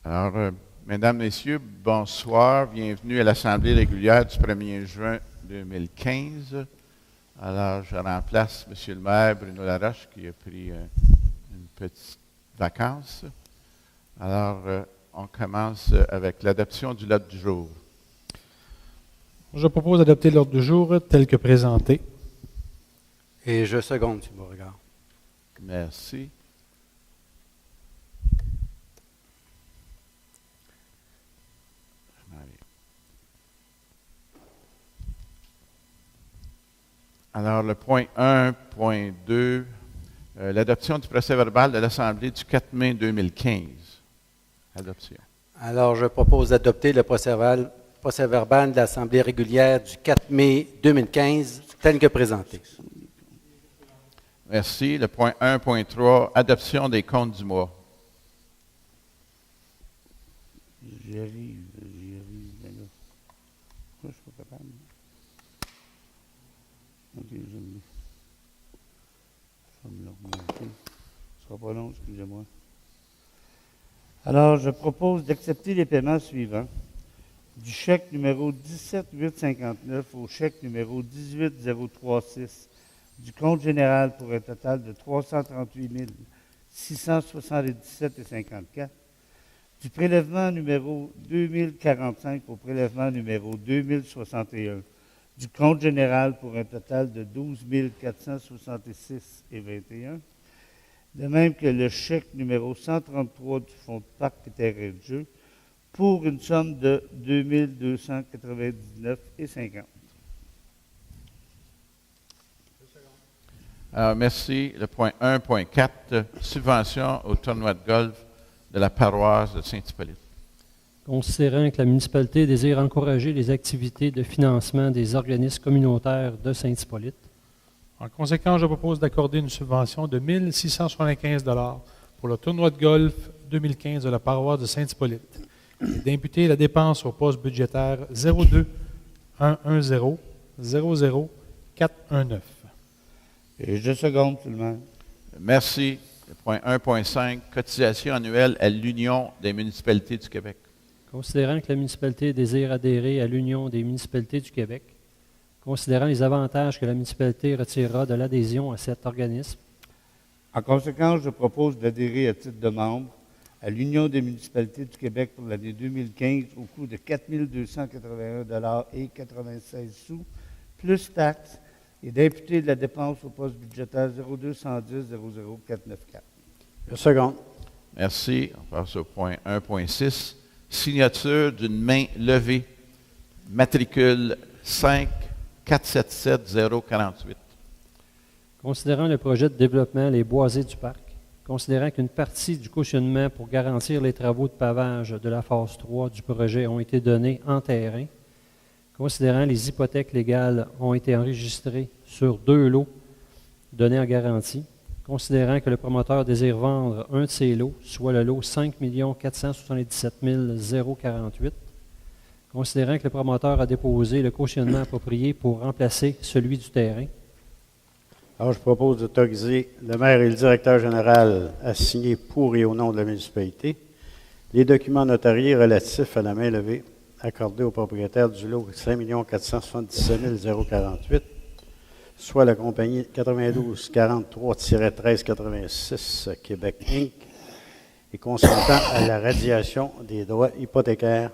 Alors, Mesdames, Messieurs, bonsoir. Bienvenue à l'Assemblée régulière du 1er juin 2015. Alors, je remplace M. le maire Bruno Laroche qui a pris une petite vacance. Alors, on commence avec l'adoption du lot du jour. Je propose d'adopter l'ordre du jour tel que présenté. Et je seconde, M. Beauregard. Merci. Alors, le point 1, point 2, l'adoption du procès-verbal de l'Assemblée du 4 mai 2015. Adoption. Alors, je propose d'adopter le procès-verbal de l'Assemblée régulière du 4 mai 2015, tel que présenté. Merci. Le point 1, point 3, adoption des comptes du mois. J'y arrive, mais là. Moi, je ne suis pas capable. OK, je vais me le remonter. Ce ne sera pas long, excusez-moi. Alors, je propose d'accepter les paiements suivants. Du chèque numéro 17859 au chèque numéro 18036 du compte général pour un total de 338 677,54 du prélèvement numéro 2045 au prélèvement numéro 2061 du compte général pour un total de 12 466,21 de même que le chèque numéro 133 du fonds de parc et terrain de jeu pour une somme de 2 299,50. Alors, merci. Le point 1, point 4, subvention au tournoi de golf de la paroisse de Saint-Hippolyte. Considérant que la municipalité désire encourager les activités de financement des organismes communautaires de Saint-Hippolyte. En conséquence, je propose d'accorder une subvention de 1 675 $ pour le tournoi de golf 2015 de la paroisse de Saint-Hippolyte et d'imputer la dépense au poste budgétaire 02 110 00 419. Et je seconde seulement. Merci. Le point 1, point 5, cotisation annuelle à l'Union des municipalités du Québec. Considérant que la municipalité désire adhérer à l'Union des municipalités du Québec, considérant les avantages que la municipalité retirera de l'adhésion à cet organisme, En conséquence, je propose d'adhérer à titre de membre à l'Union des municipalités du Québec pour l'année 2015 au coût de 4 281,96 $ plus taxes et d'imputer de la dépense au poste budgétaire 0210 00 494. Je seconde. Merci. On passe au point 1, point 6, signature d'une main levée, matricule 5 477 048. considérant le projet de développement Les Boisés du Parc, considérant qu'une partie du cautionnement pour garantir les travaux de pavage de la phase 3 du projet ont été donnés en terrain, considérant les hypothèques légales ont été enregistrées sur 2 lots donnés en garantie, considérant que le promoteur désire vendre un de ces lots, soit le lot 5 477 048, considérant que le promoteur a déposé le cautionnement approprié pour remplacer celui du terrain, Alors, je propose d'autoriser le maire et le directeur général à signer pour et au nom de la municipalité les documents notariés relatifs à la main levée accordée au propriétaire du lot 5 477 048, soit la compagnie 9243-1386 Québec Inc., et consentant à la radiation des droits hypothécaires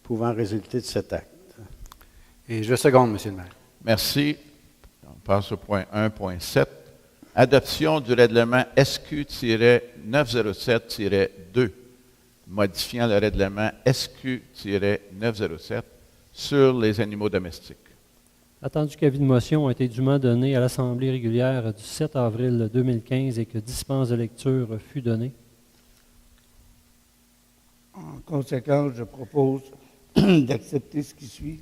pouvant résulter de cet acte. Et je seconde, M. le maire. Merci. On passe au point 1, point 7, adoption du règlement SQ-907-2, modifiant le règlement SQ-907 sur les animaux domestiques. attendu qu'avis de motion a été dûment donné à l'Assemblée régulière du 7 avril 2015 et que dispense de lecture fut donnée. En conséquence, je propose d'accepter ce qui suit.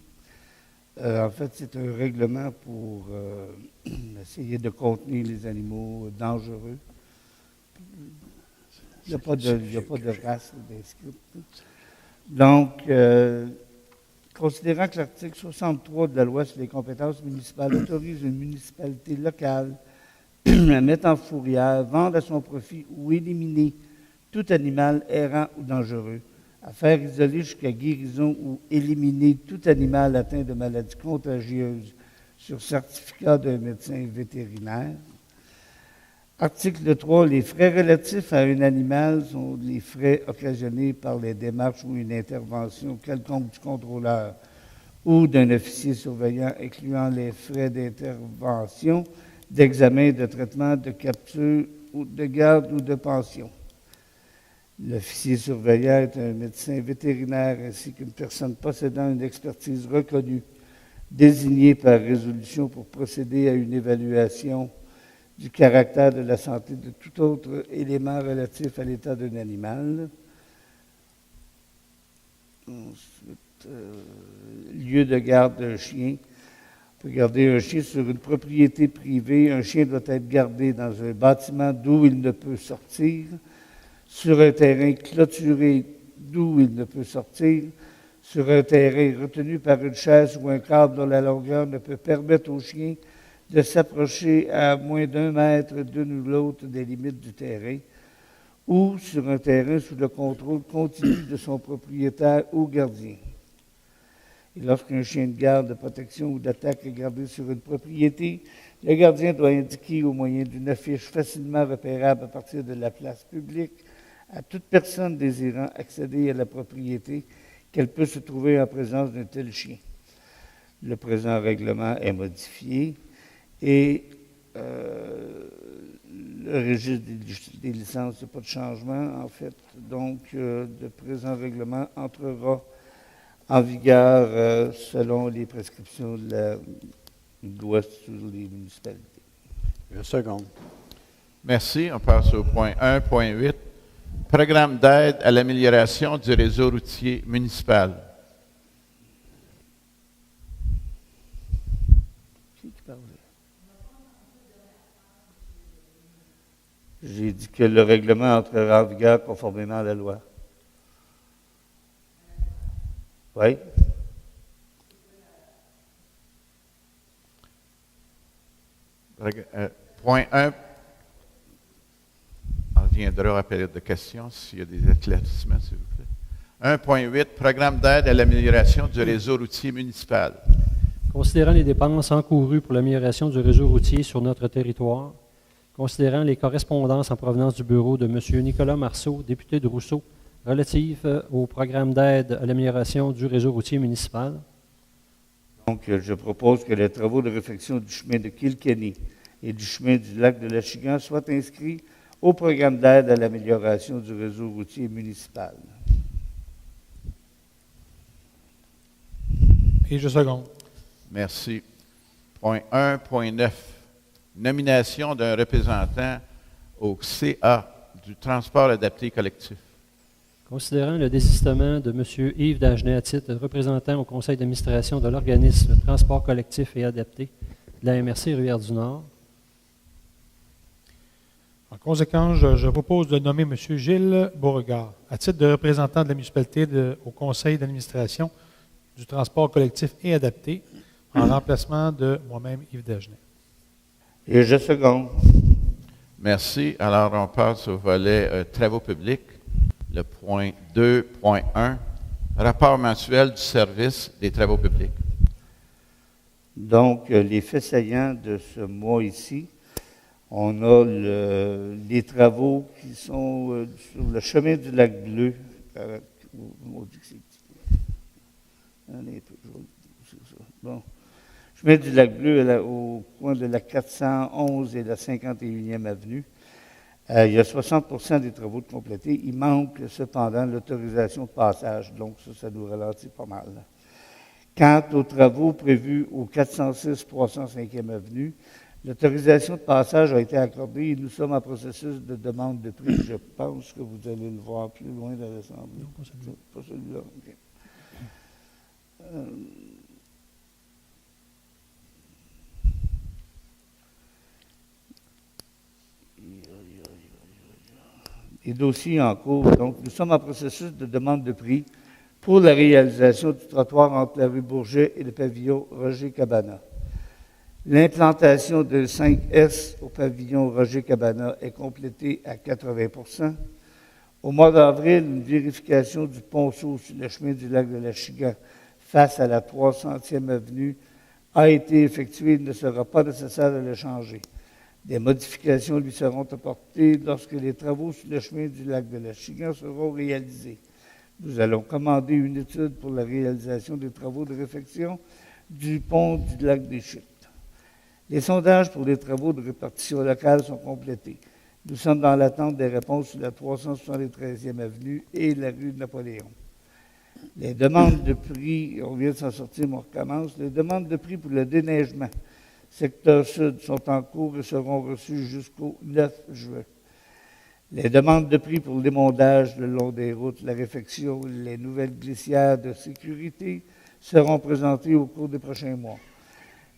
En fait, c'est un règlement pour essayer de contenir les animaux dangereux. Il n'y a pas de race d'inscrite. Donc, considérant que l'article 63 de la loi sur les compétences municipales autorise une municipalité locale à mettre en fourrière, vendre à son profit ou éliminer tout animal errant ou dangereux, à faire isoler jusqu'à guérison ou éliminer tout animal atteint de maladies contagieuses sur certificat d'un médecin vétérinaire. Article 3. Les frais relatifs à un animal sont les frais occasionnés par les démarches ou une intervention quelconque du contrôleur ou d'un officier surveillant, incluant les frais d'intervention, d'examen, de traitement, de capture, ou de garde ou de pension. L'officier surveillant est un médecin vétérinaire ainsi qu'une personne possédant une expertise reconnue, désignée par résolution pour procéder à une évaluation du caractère de la santé de tout autre élément relatif à l'état d'un animal. Ensuite, lieu de garde d'un chien. On peut garder un chien sur une propriété privée. Un chien doit être gardé dans un bâtiment d'où il ne peut sortir, sur un terrain clôturé d'où il ne peut sortir, sur un terrain retenu par une chaise ou un câble dont la longueur ne peut permettre au chien de s'approcher à moins d'1 mètre d'une ou l'autre des limites du terrain, ou sur un terrain sous le contrôle continu de son propriétaire ou gardien. Et lorsqu'un chien de garde, de protection ou d'attaque est gardé sur une propriété, le gardien doit indiquer au moyen d'une affiche facilement repérable à partir de la place publique à toute personne désirant accéder à la propriété qu'elle peut se trouver en présence d'un tel chien. Le présent règlement est modifié et le registre des licences, il n'y a pas de changement en fait. Donc, le présent règlement entrera en vigueur selon les prescriptions de la loi sur les municipalités. Une seconde. Merci. On passe au point 1.8. Programme d'aide à l'amélioration du réseau routier municipal. Qui parlait? J'ai dit que le règlement entrera en vigueur conformément à la loi. Oui. Point 1. On reviendra à la période de questions s'il y a des éclaircissements, s'il vous plaît. 1.8. Programme d'aide à l'amélioration du réseau routier municipal. Considérant les dépenses encourues pour l'amélioration du réseau routier sur notre territoire, considérant les correspondances en provenance du bureau de M. Nicolas Marceau, député de Rousseau, relatives au programme d'aide à l'amélioration du réseau routier municipal. Donc, je propose que les travaux de réfection du chemin de Kilkenny et du chemin du lac de l'Achigan soient inscrits au programme d'aide à l'amélioration du réseau routier municipal. Et je seconde. Merci. Point 1.9. Nomination d'un représentant au CA du transport adapté collectif. Considérant le désistement de M. Yves Dagenet à titre de représentant au conseil d'administration de l'organisme Transport collectif et adapté de la MRC Rivière-du-Nord. En conséquence, je propose de nommer M. Gilles Beauregard à titre de représentant de la municipalité au conseil d'administration du transport collectif et adapté en remplacement de moi-même, Yves Dagenet. Et je seconde. Merci. Alors, on passe au volet travaux publics. Le point 2.1, rapport mensuel du service des travaux publics. Donc, les faits saillants de ce mois ici, on a les travaux qui sont sur le chemin du lac Bleu. Bon. Chemin du lac Bleu au coin de la 411 et la 51e avenue. Il y a 60% des travaux de complétés. Il manque cependant l'autorisation de passage, donc ça nous ralentit pas mal. Quant aux travaux prévus au 406 305e avenue, l'autorisation de passage a été accordée et nous sommes en processus de demande de prix. Je pense que vous allez le voir plus loin dans l'Assemblée. Non, pas celui-là. Pas celui-là. OK. Les dossiers en cours. Donc, nous sommes en processus de demande de prix pour la réalisation du trottoir entre la rue Bourget et le pavillon Roger-Cabana. L'implantation de 5S au pavillon Roger-Cabana est complétée à 80%. Au mois d'avril, une vérification du ponceau sur le chemin du lac de la Chigan face à la 300e avenue a été effectuée. Il ne sera pas nécessaire de le changer. Des modifications lui seront apportées lorsque les travaux sur le chemin du lac de la Chigan seront réalisés. Nous allons commander une étude pour la réalisation des travaux de réfection du pont du lac des Chutes. Les sondages pour les travaux de répartition locale sont complétés. Nous sommes dans l'attente des réponses sur la 373e avenue et la rue de Napoléon. Les demandes de prix, on vient de s'en sortir, mais on recommence. Les demandes de prix pour le déneigement secteur sud sont en cours et seront reçues jusqu'au 9 juin. Les demandes de prix pour l'émondage le long des routes, la réfection, les nouvelles glissières de sécurité seront présentées au cours des prochains mois.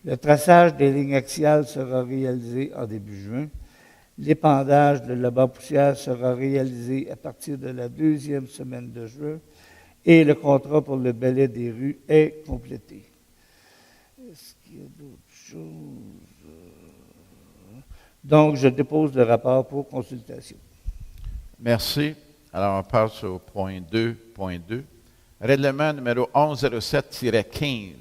Le traçage des lignes axiales sera réalisé en début juin. L'épandage de la poussière sera réalisé à partir de la 2e semaine de juin et le contrat pour le balai des rues est complété. Est-ce qu'il y a d'autres choses? Donc, je dépose le rapport pour consultation. Merci. Alors, on passe au point 2.2. Règlement numéro 1107-15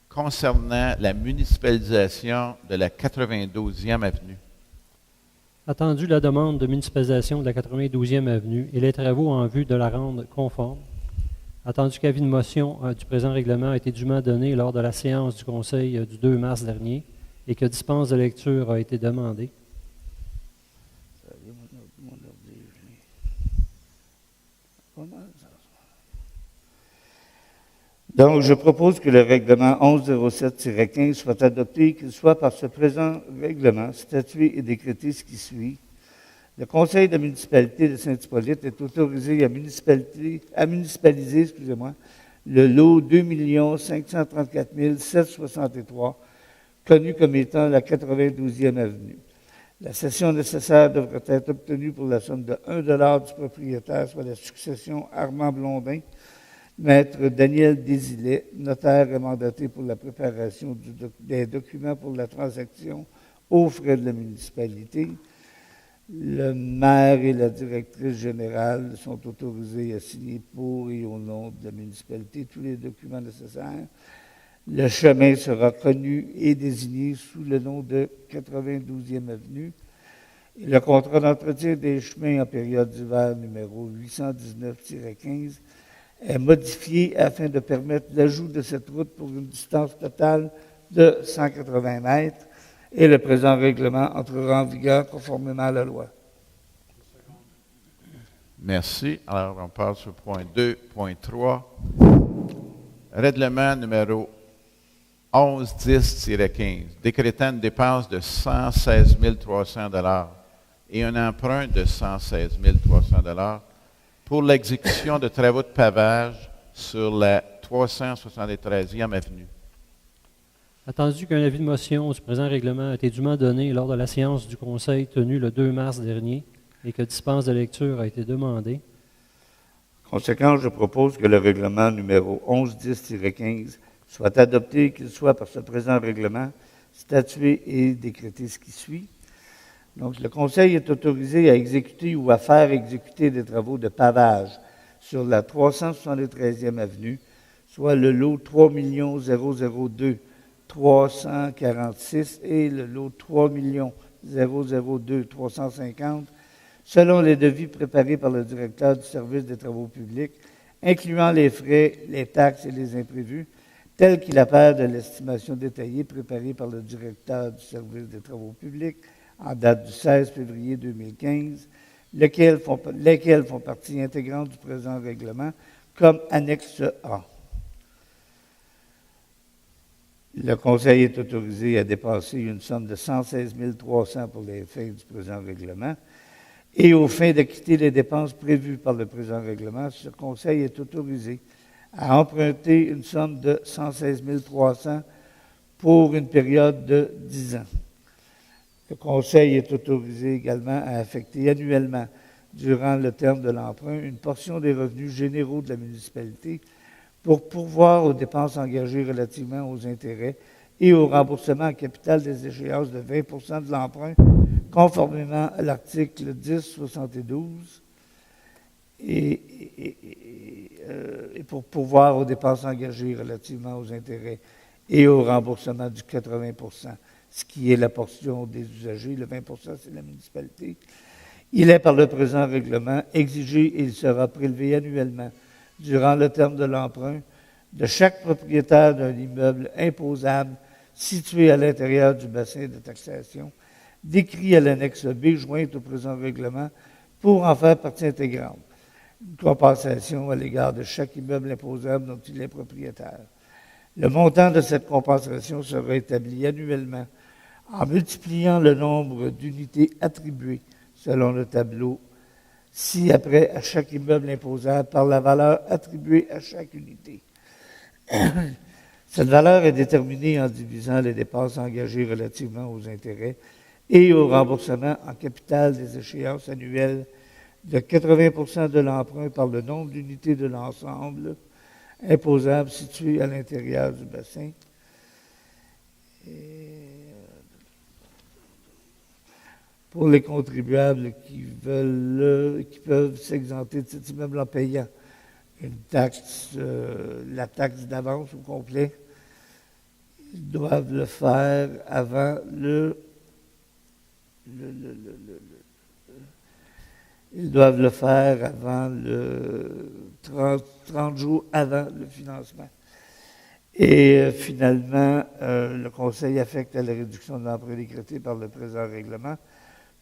concernant la municipalisation de la 92e avenue. Attendu la demande de municipalisation de la 92e avenue et les travaux en vue de la rendre conforme. Attendu qu'avis de motion du présent règlement a été dûment donné lors de la séance du Conseil du 2 mars dernier et que dispense de lecture a été demandée. Donc, je propose que le règlement 1107-15 soit adopté et qu'il soit par ce présent règlement statué et décrété ce qui suit. Le Conseil de municipalité de Saint-Hippolyte est autorisé à municipaliser le lot 2 534 763, connu comme étant la 92e avenue. La cession nécessaire devrait être obtenue pour la somme de 1 $ du propriétaire, soit la succession Armand Blondin, Maître Daniel Désilet, notaire et mandaté pour la préparation des documents pour la transaction aux frais de la municipalité. Le maire et la directrice générale sont autorisés à signer pour et au nom de la municipalité tous les documents nécessaires. Le chemin sera connu et désigné sous le nom de 92e avenue. Et le contrat d'entretien des chemins en période d'hiver numéro 819-15 est modifié afin de permettre l'ajout de cette route pour une distance totale de 180 mètres et le présent règlement entrera en vigueur conformément à la loi. Merci. Alors, on passe au point 2.3. Règlement numéro 1110-15, décrétant une dépense de 116 300 $ et un emprunt de 116 300 $ pour l'exécution de travaux de pavage sur la 373e avenue. Attendu qu'un avis de motion du présent règlement a été dûment donné lors de la séance du Conseil tenue le 2 mars dernier et que dispense de lecture a été demandée. En conséquence, je propose que le règlement numéro 1110-15 soit adopté et qu'il soit par ce présent règlement statué et décrété ce qui suit. Donc, le Conseil est autorisé à exécuter ou à faire exécuter des travaux de pavage sur la 373e avenue, soit le lot 3 002 346 et le lot 3 002 350, selon les devis préparés par le directeur du service des travaux publics, incluant les frais, les taxes et les imprévus, tel qu'il apparaît de l'estimation détaillée préparée par le directeur du service des travaux publics en date du 16 février 2015, lesquels font partie intégrante du présent règlement comme annexe A. Le Conseil est autorisé à dépenser une somme de 116 300 pour les fins du présent règlement. Et aux fins d'acquitter les dépenses prévues par le présent règlement, ce Conseil est autorisé à emprunter une somme de 116 300 pour une période de 10 ans. Le Conseil est autorisé également à affecter annuellement, durant le terme de l'emprunt, une portion des revenus généraux de la municipalité pour pourvoir aux dépenses engagées relativement aux intérêts et au remboursement en capital des échéances de 20 % de l'emprunt, conformément à l'article 1072. et pour pourvoir aux dépenses engagées relativement aux intérêts et au remboursement du 80 %, ce qui est la portion des usagers, le 20 % c'est la municipalité. Il est par le présent règlement exigé et il sera prélevé annuellement durant le terme de l'emprunt de chaque propriétaire d'un immeuble imposable situé à l'intérieur du bassin de taxation, décrit à l'annexe B jointe au présent règlement pour en faire partie intégrante. Une compensation à l'égard de chaque immeuble imposable dont il est propriétaire. Le montant de cette compensation sera établi annuellement en multipliant le nombre d'unités attribuées selon le tableau ci-après à chaque immeuble imposable par la valeur attribuée à chaque unité. Cette valeur est déterminée en divisant les dépenses engagées relativement aux intérêts et au remboursement en capital des échéances annuelles de 80 % de l'emprunt par le nombre d'unités de l'ensemble imposable situé à l'intérieur du bassin. Pour les contribuables qui peuvent s'exempter de cet immeuble en payant une taxe, la taxe d'avance au complet, ils doivent le faire avant ils doivent le faire avant le 30 jours avant le financement. Et finalement, le Conseil affecte à la réduction de l'emprunt décrété par le présent règlement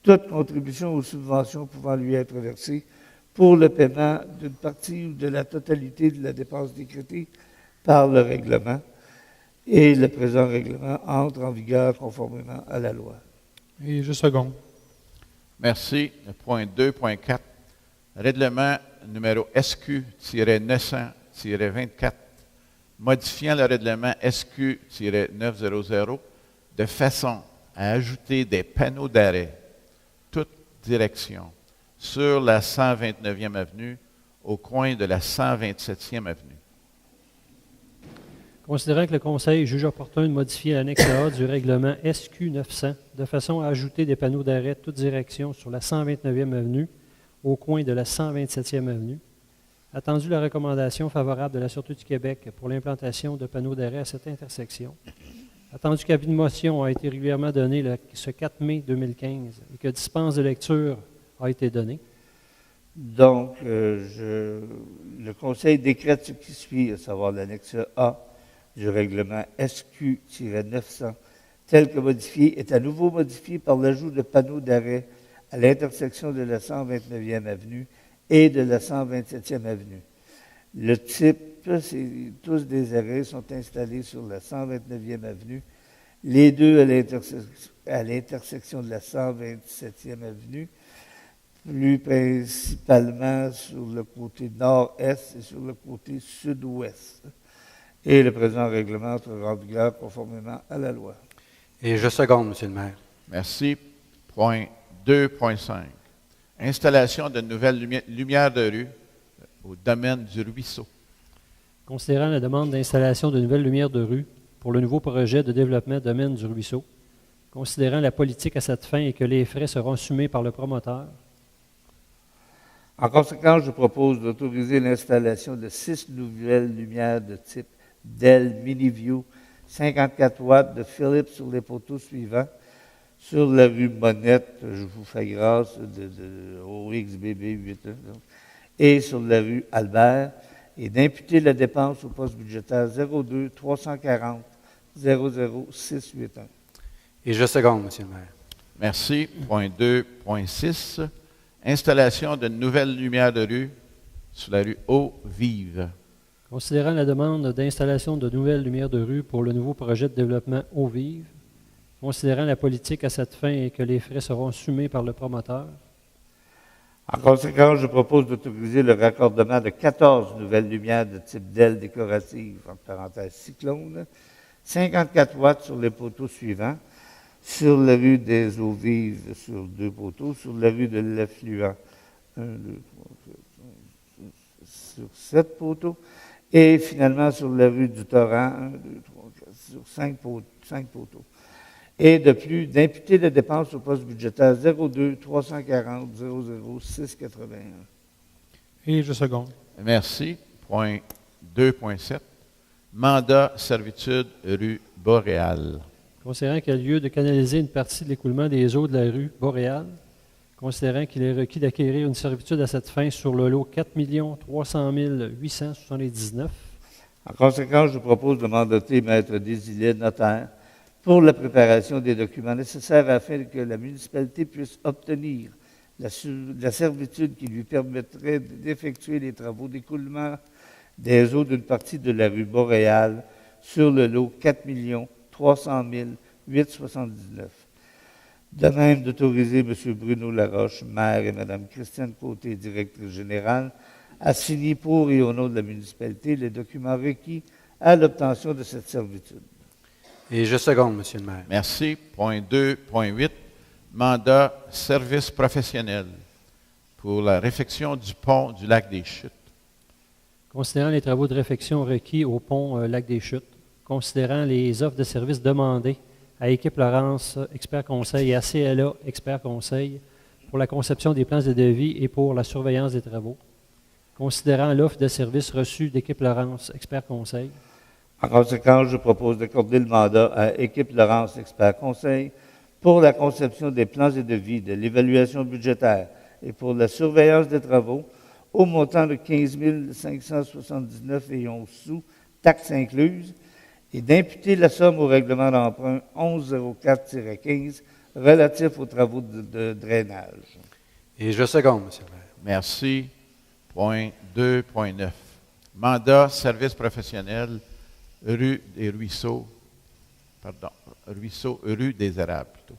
toute contribution ou subvention pouvant lui être versée pour le paiement d'une partie ou de la totalité de la dépense décrétée par le règlement. Et le présent règlement entre en vigueur conformément à la loi. Et je seconde. Merci. Le point 2.4. Règlement numéro SQ-900-24, modifiant le règlement SQ-900 de façon à ajouter des panneaux d'arrêt, toute direction, sur la 129e avenue, au coin de la 127e avenue. Considérant que le Conseil juge opportun de modifier l'annexe A du règlement SQ 900 de façon à ajouter des panneaux d'arrêt de toute direction sur la 129e avenue au coin de la 127e avenue, attendu la recommandation favorable de la Sûreté du Québec pour l'implantation de panneaux d'arrêt à cette intersection, attendu qu'avis de motion a été régulièrement donné ce 4 mai 2015 et que dispense de lecture a été donnée. Donc, le Conseil décrète ce qui suit, à savoir l'annexe A du règlement SQ-900, tel que modifié, est à nouveau modifié par l'ajout de panneaux d'arrêt à l'intersection de la 129e avenue et de la 127e avenue. Le type, tous des arrêts sont installés sur la 129e avenue, les deux à l'intersection de la 127e avenue, plus principalement sur le côté nord-est et sur le côté sud-ouest. Et le présent règlement entrera en vigueur conformément à la loi. Et je seconde, Monsieur le maire. Merci. Point 2.5. Installation de nouvelles lumières de rue au domaine du ruisseau. Considérant la demande d'installation de nouvelles lumières de rue pour le nouveau projet de développement domaine du ruisseau, considérant la politique à cette fin et que les frais seront assumés par le promoteur, en conséquence, je propose d'autoriser l'installation de 6 nouvelles lumières de type Dell MiniView 54 watts de Philips sur les poteaux suivants, sur la rue Monette, je vous fais grâce, au XBB 8, et sur la rue Albert, et d'imputer la dépense au poste budgétaire 02 340 00681. Et je seconde, Monsieur le maire. Merci. Point 2.6. Installation de nouvelles lumières de rue sur la rue Eau-Vive. considérant la demande d'installation de nouvelles lumières de rue pour le nouveau projet de développement Eau-Vive, considérant la politique à cette fin et que les frais seront assumés par le promoteur, en conséquence, je propose d'autoriser le raccordement de 14 nouvelles lumières de type Dell décorative, entre parenthèses cyclone, 54 watts sur les poteaux suivants, sur la rue des Eaux-Vives sur 2 poteaux, sur la rue de l'Affluent, 1, 2, 3, 4, 5, 6, sur 7 poteaux, et finalement sur la rue du Torrent, 1, 2, 3, 4, sur 5 poteaux. Et de plus, d'imputer les dépenses au poste budgétaire 02 340 00681. Et je seconde. Merci. Point 2.7. Mandat servitude rue Boréal. Considérant qu'il y a lieu de canaliser une partie de l'écoulement des eaux de la rue Boréal, considérant qu'il est requis d'acquérir une servitude à cette fin sur le lot 4 300 879. En conséquence, je propose de mandater Maître Desilets, notaire, pour la préparation des documents nécessaires afin que la municipalité puisse obtenir la servitude qui lui permettrait d'effectuer les travaux d'écoulement des eaux d'une partie de la rue Boréal sur le lot 4 300 879. De même, d'autoriser M. Bruno Laroche, maire, et Mme Christiane Côté, directrice générale, à signer pour et au nom de la municipalité les documents requis à l'obtention de cette servitude. Et je seconde, Monsieur le maire. Merci. Point 2.8. Mandat service professionnel pour la réfection du pont du lac des Chutes. Considérant les travaux de réfection requis au pont Lac des Chutes, considérant les offres de services demandées à Équipe Laurence, expert conseil, et à CLA, expert conseil, pour la conception des plans de devis et pour la surveillance des travaux. Considérant l'offre de services reçue d'Équipe Laurence, expert conseil. En conséquence, je propose d'accorder le mandat à Équipe Laurence, expert conseil, pour la conception des plans et devis, de l'évaluation budgétaire et pour la surveillance des travaux, au montant de 15 579,11 sous, taxes incluses, et d'imputer la somme au règlement d'emprunt 1104-15 relatif aux travaux de drainage. Et je seconde, Monsieur le maire. Merci. Point 2.9. Mandat service professionnel rue des Ruisseaux. Rue des Érables, plutôt.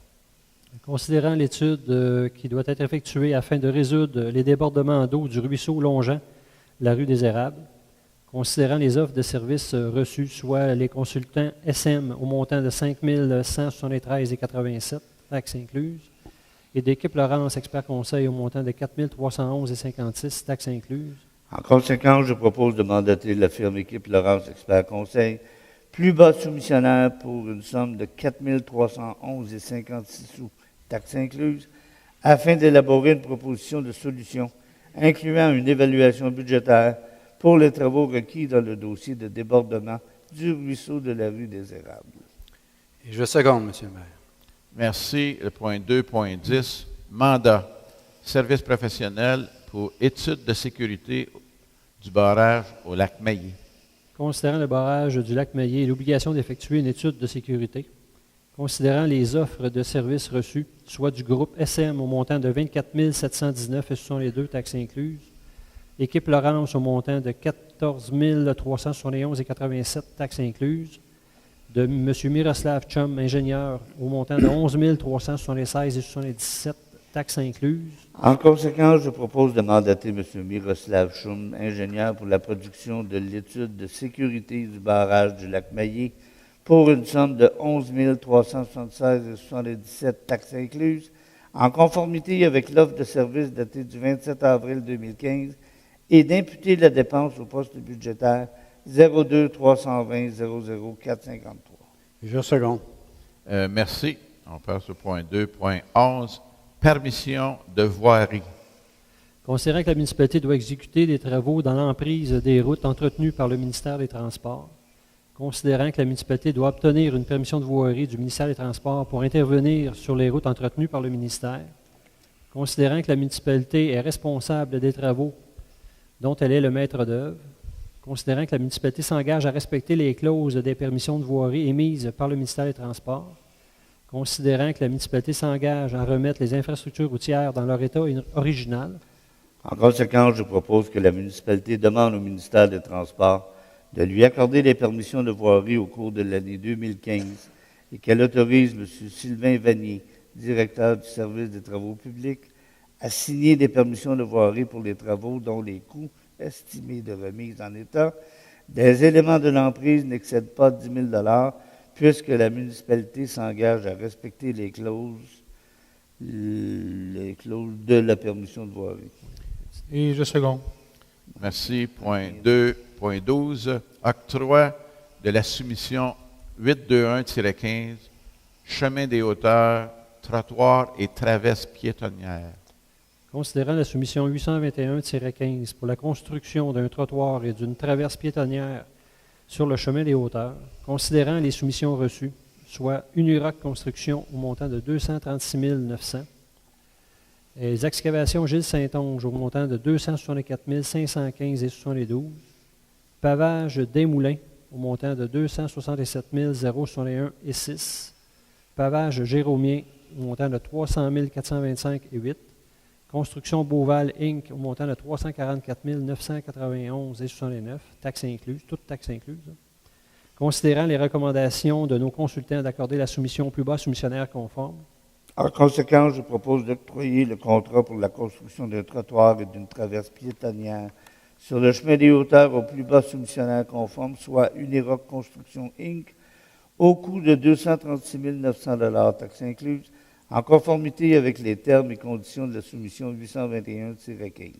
Considérant l'étude qui doit être effectuée afin de résoudre les débordements d'eau du ruisseau longeant la rue des Érables, considérant les offres de services reçues, soit les consultants SM au montant de 5 173,87, taxes incluses, et d'équipe Laurence Expert Conseil au montant de 4 311,56, taxes incluses. En conséquence, je propose de mandater la firme Équipe Laurence Expert Conseil, plus bas soumissionnaire pour une somme de 4 311,56 sous, taxes incluses, afin d'élaborer une proposition de solution incluant une évaluation budgétaire pour les travaux requis dans le dossier de débordement du ruisseau de la rue des Érables. Et je seconde, Monsieur le maire. Merci. Le point 2.10. Mandat service professionnel pour étude de sécurité du barrage au lac Maillé. Considérant le barrage du lac Maillé et l'obligation d'effectuer une étude de sécurité, considérant les offres de services reçues, soit du groupe SM au montant de 24 719,62, taxes incluses, Équipe Laurence au montant de 14 371,87, taxes incluses, de M. Miroslav Chum, ingénieur, au montant de 11 376,77, taxes incluses. En conséquence, je propose de mandater M. Miroslav Chum, ingénieur, pour la production de l'étude de sécurité du barrage du lac Maillé pour une somme de 11 376,77, taxes incluses, en conformité avec l'offre de service datée du 27 avril 2015 et d'imputer la dépense au poste budgétaire 02 320 00 453. Je seconde. Merci. On passe au point 2.11. Permission de voirie. Considérant que la municipalité doit exécuter des travaux dans l'emprise des routes entretenues par le ministère des Transports, considérant que la municipalité doit obtenir une permission de voirie du ministère des Transports pour intervenir sur les routes entretenues par le ministère, considérant que la municipalité est responsable des travaux dont elle est le maître d'œuvre, considérant que la municipalité s'engage à respecter les clauses des permissions de voirie émises par le ministère des Transports, considérant que la municipalité s'engage à remettre les infrastructures routières dans leur état original. En conséquence, je propose que la municipalité demande au ministère des Transports de lui accorder les permissions de voirie au cours de l'année 2015 et qu'elle autorise M. Sylvain Vanier, directeur du service des travaux publics, à signer des permissions de voirie pour les travaux dont les coûts estimés de remise en état des éléments de l'emprise n'excèdent pas 10 000 puisque la municipalité s'engage à respecter les clauses de la permission de voirie. Et je seconde. Merci. Point 2.12. Octroi de la soumission 821-15, chemin des hauteurs, trottoirs et traverses piétonnières. Considérant la soumission 821-15 pour la construction d'un trottoir et d'une traverse piétonnière sur le chemin des hauteurs, considérant les soumissions reçues, soit Uniroc Construction au montant de 236 900, et les excavations Gilles Saint-Onge au montant de 264 515 et 72, Pavage Desmoulins au montant de 267 061 et 6, Pavage Jérômien au montant de 300 425 et 8, Construction Beauval Inc. au montant de 344 991 et 69, taxes incluses, toutes taxes incluses. Considérant les recommandations de nos consultants d'accorder la soumission au plus bas soumissionnaire conforme. En conséquence, je propose d'octroyer le contrat pour la construction d'un trottoir et d'une traverse piétonnière sur le chemin des hauteurs au plus bas soumissionnaire conforme, soit Uniroc Construction Inc., au coût de 236 900 $ taxes incluses, en conformité avec les termes et conditions de la soumission 821-15.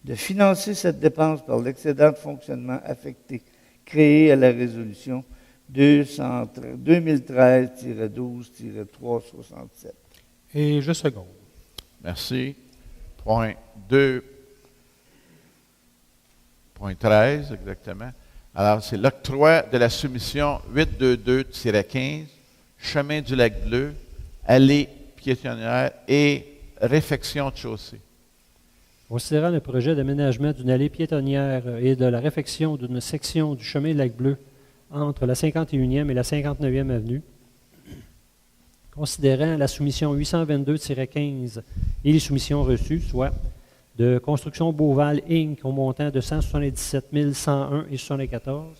De financer cette dépense par l'excédent de fonctionnement affecté créé à la résolution 2013-12-367. Et je seconde. Merci. Point 2. Point 13, exactement. Alors, c'est l'octroi de la soumission 822-15, chemin du lac Bleu, allée piétonnière et réfection de chaussée. Considérant le projet d'aménagement d'une allée piétonnière et de la réfection d'une section du chemin du lac Bleu entre la 51e et la 59e avenue, considérant la soumission 822-15 et les soumissions reçues, soit de Construction Beauval Inc. au montant de 177 101 et 74,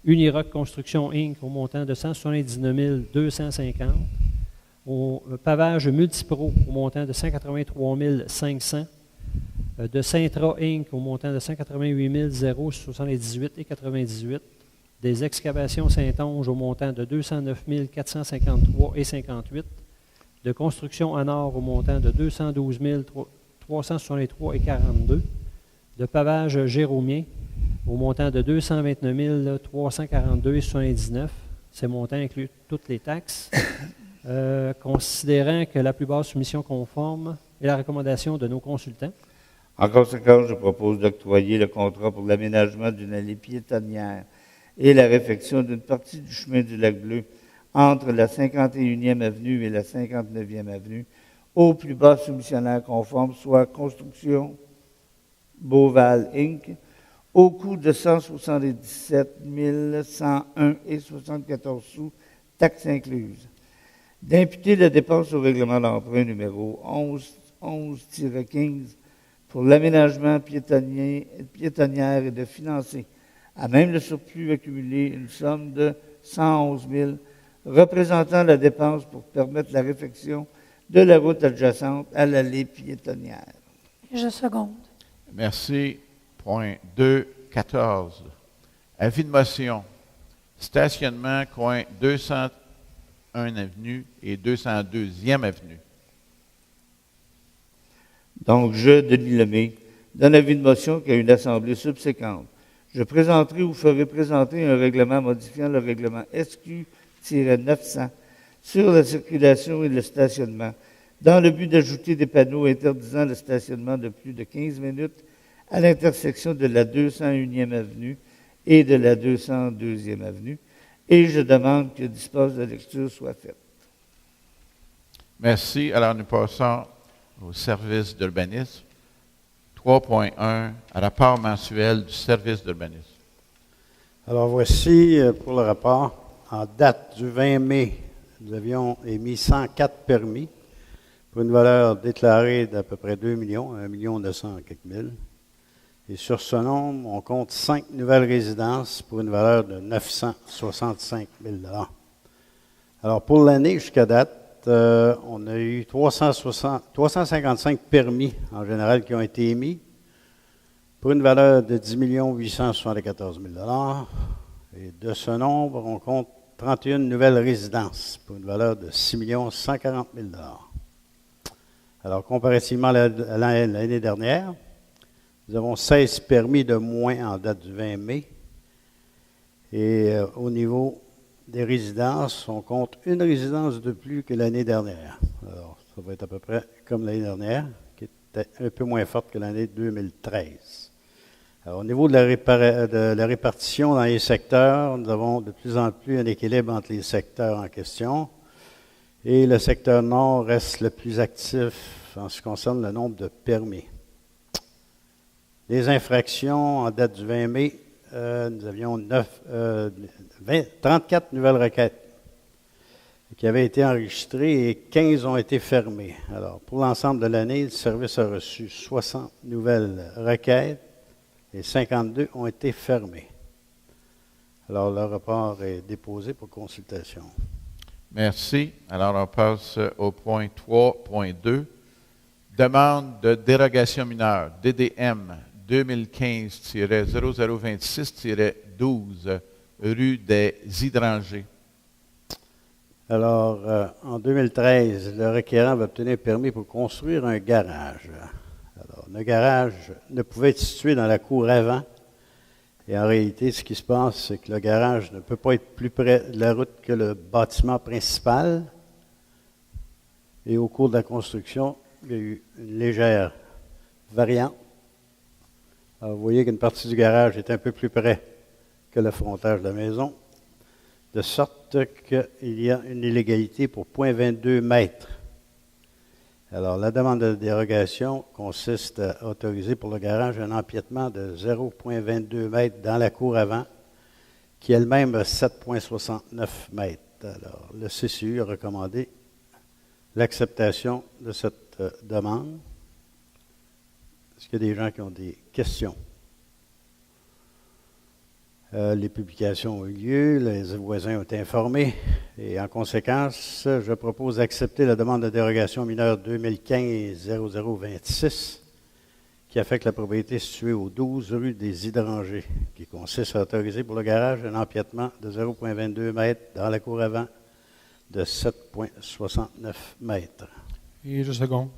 Uniroc Construction Inc. au montant de 179 250, au Pavage Multipro au montant de 183 500, de Sintra Inc. au montant de 188 078 et 98, des excavations Saint-Onge au montant de 209 453 et 58, de Construction Anor au montant de 212 363 et 42, de Pavage Jérômien au montant de 229 342 et 79. Ces montants incluent toutes les taxes. Considérant que la plus basse soumission conforme est la recommandation de nos consultants. En conséquence, je propose d'octroyer le contrat pour l'aménagement d'une allée piétonnière et la réfection d'une partie du chemin du lac Bleu entre la 51e avenue et la 59e avenue au plus bas soumissionnaire conforme, soit Construction Beauval Inc., au coût de 177 101 et 74 sous, taxes incluses. D'imputer la dépense au règlement d'emprunt numéro 11-15 pour l'aménagement piétonnière et de financer, à même le surplus accumulé, une somme de 111 000 représentant la dépense pour permettre la réfection de la route adjacente à l'allée piétonnière. Je seconde. Merci. Point 2, 14. Avis de motion. Stationnement coin 201 avenue et 202e avenue. Donc, je, Denis Lemay, donne avis de motion qu'à une assemblée subséquente, je présenterai ou ferai présenter un règlement modifiant le règlement SQ-900 sur la circulation et le stationnement, dans le but d'ajouter des panneaux interdisant le stationnement de plus de 15 minutes à l'intersection de la 201e avenue et de la 202e avenue, et je demande que dispose de lecture soit faite. Merci. Alors, nous passons au service d'urbanisme. 3.1, rapport mensuel du service d'urbanisme. Alors voici pour le rapport. En date du 20 mai, nous avions émis 104 permis pour une valeur déclarée d'à peu près 2 millions, 1 900 quelques mille. Et sur ce nombre, on compte 5 nouvelles résidences pour une valeur de 965 000 $. Alors pour l'année jusqu'à date, on a eu 355 permis en général qui ont été émis pour une valeur de 10 874 000 $. Et de ce nombre, on compte 31 nouvelles résidences pour une valeur de 6 140 000 $. Alors, comparativement à l'année dernière, nous avons 16 permis de moins en date du 20 mai. Et au niveau des résidences, on compte une résidence de plus que l'année dernière. Alors, ça va être à peu près comme l'année dernière, qui est était un peu moins forte que l'année 2013. Alors, au niveau de la répartition dans les secteurs, nous avons de plus en plus un équilibre entre les secteurs en question. Et le secteur nord reste le plus actif en ce qui concerne le nombre de permis. Les infractions, en date du 20 mai, nous avions 34 nouvelles requêtes qui avaient été enregistrées et 15 ont été fermées. Alors, pour l'ensemble de l'année, le service a reçu 60 nouvelles requêtes et 52 ont été fermées. Alors, le rapport est déposé pour consultation. Merci. Alors, on passe au point 3.2. Demande de dérogation mineure, DDM 2015-0026-12, rue des Hydrangers. Alors, en 2013, le requérant va obtenir permis pour construire un garage. Alors, le garage ne pouvait être situé dans la cour avant. Et en réalité, ce qui se passe, c'est que le garage ne peut pas être plus près de la route que le bâtiment principal. Et au cours de la construction, il y a eu une légère variante. Alors, vous voyez qu'une partie du garage est un peu plus près que le frontage de la maison, de sorte qu'il y a une illégalité pour 0,22 mètres. Alors, la demande de dérogation consiste à autoriser pour le garage un empiètement de 0,22 mètres dans la cour avant, qui elle-même a 7,69 mètres. Alors, le CCU a recommandé l'acceptation de cette demande. Est-ce qu'il y a des gens qui ont des questions? Les publications ont eu lieu, les voisins ont été informés et en conséquence, je propose d'accepter la demande de dérogation mineure 2015-0026 qui affecte la propriété située au 12 rue des Hydrangers, qui consiste à autoriser pour le garage un empiètement de 0,22 mètres dans la cour avant de 7,69 mètres. Et je seconde.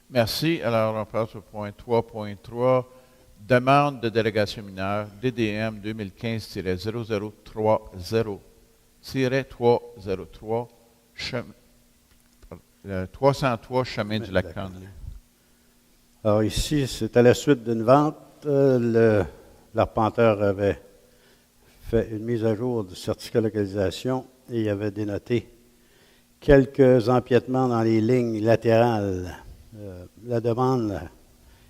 Merci. Alors, on passe au point 3.3. Demande de délégation mineure, DDM 2015-0030-303, 303 chemin du lac Conley. Alors ici, c'est à la suite d'une vente. L'arpenteur avait fait une mise à jour du certificat de localisation et il avait dénoté quelques empiètements dans les lignes latérales. La demande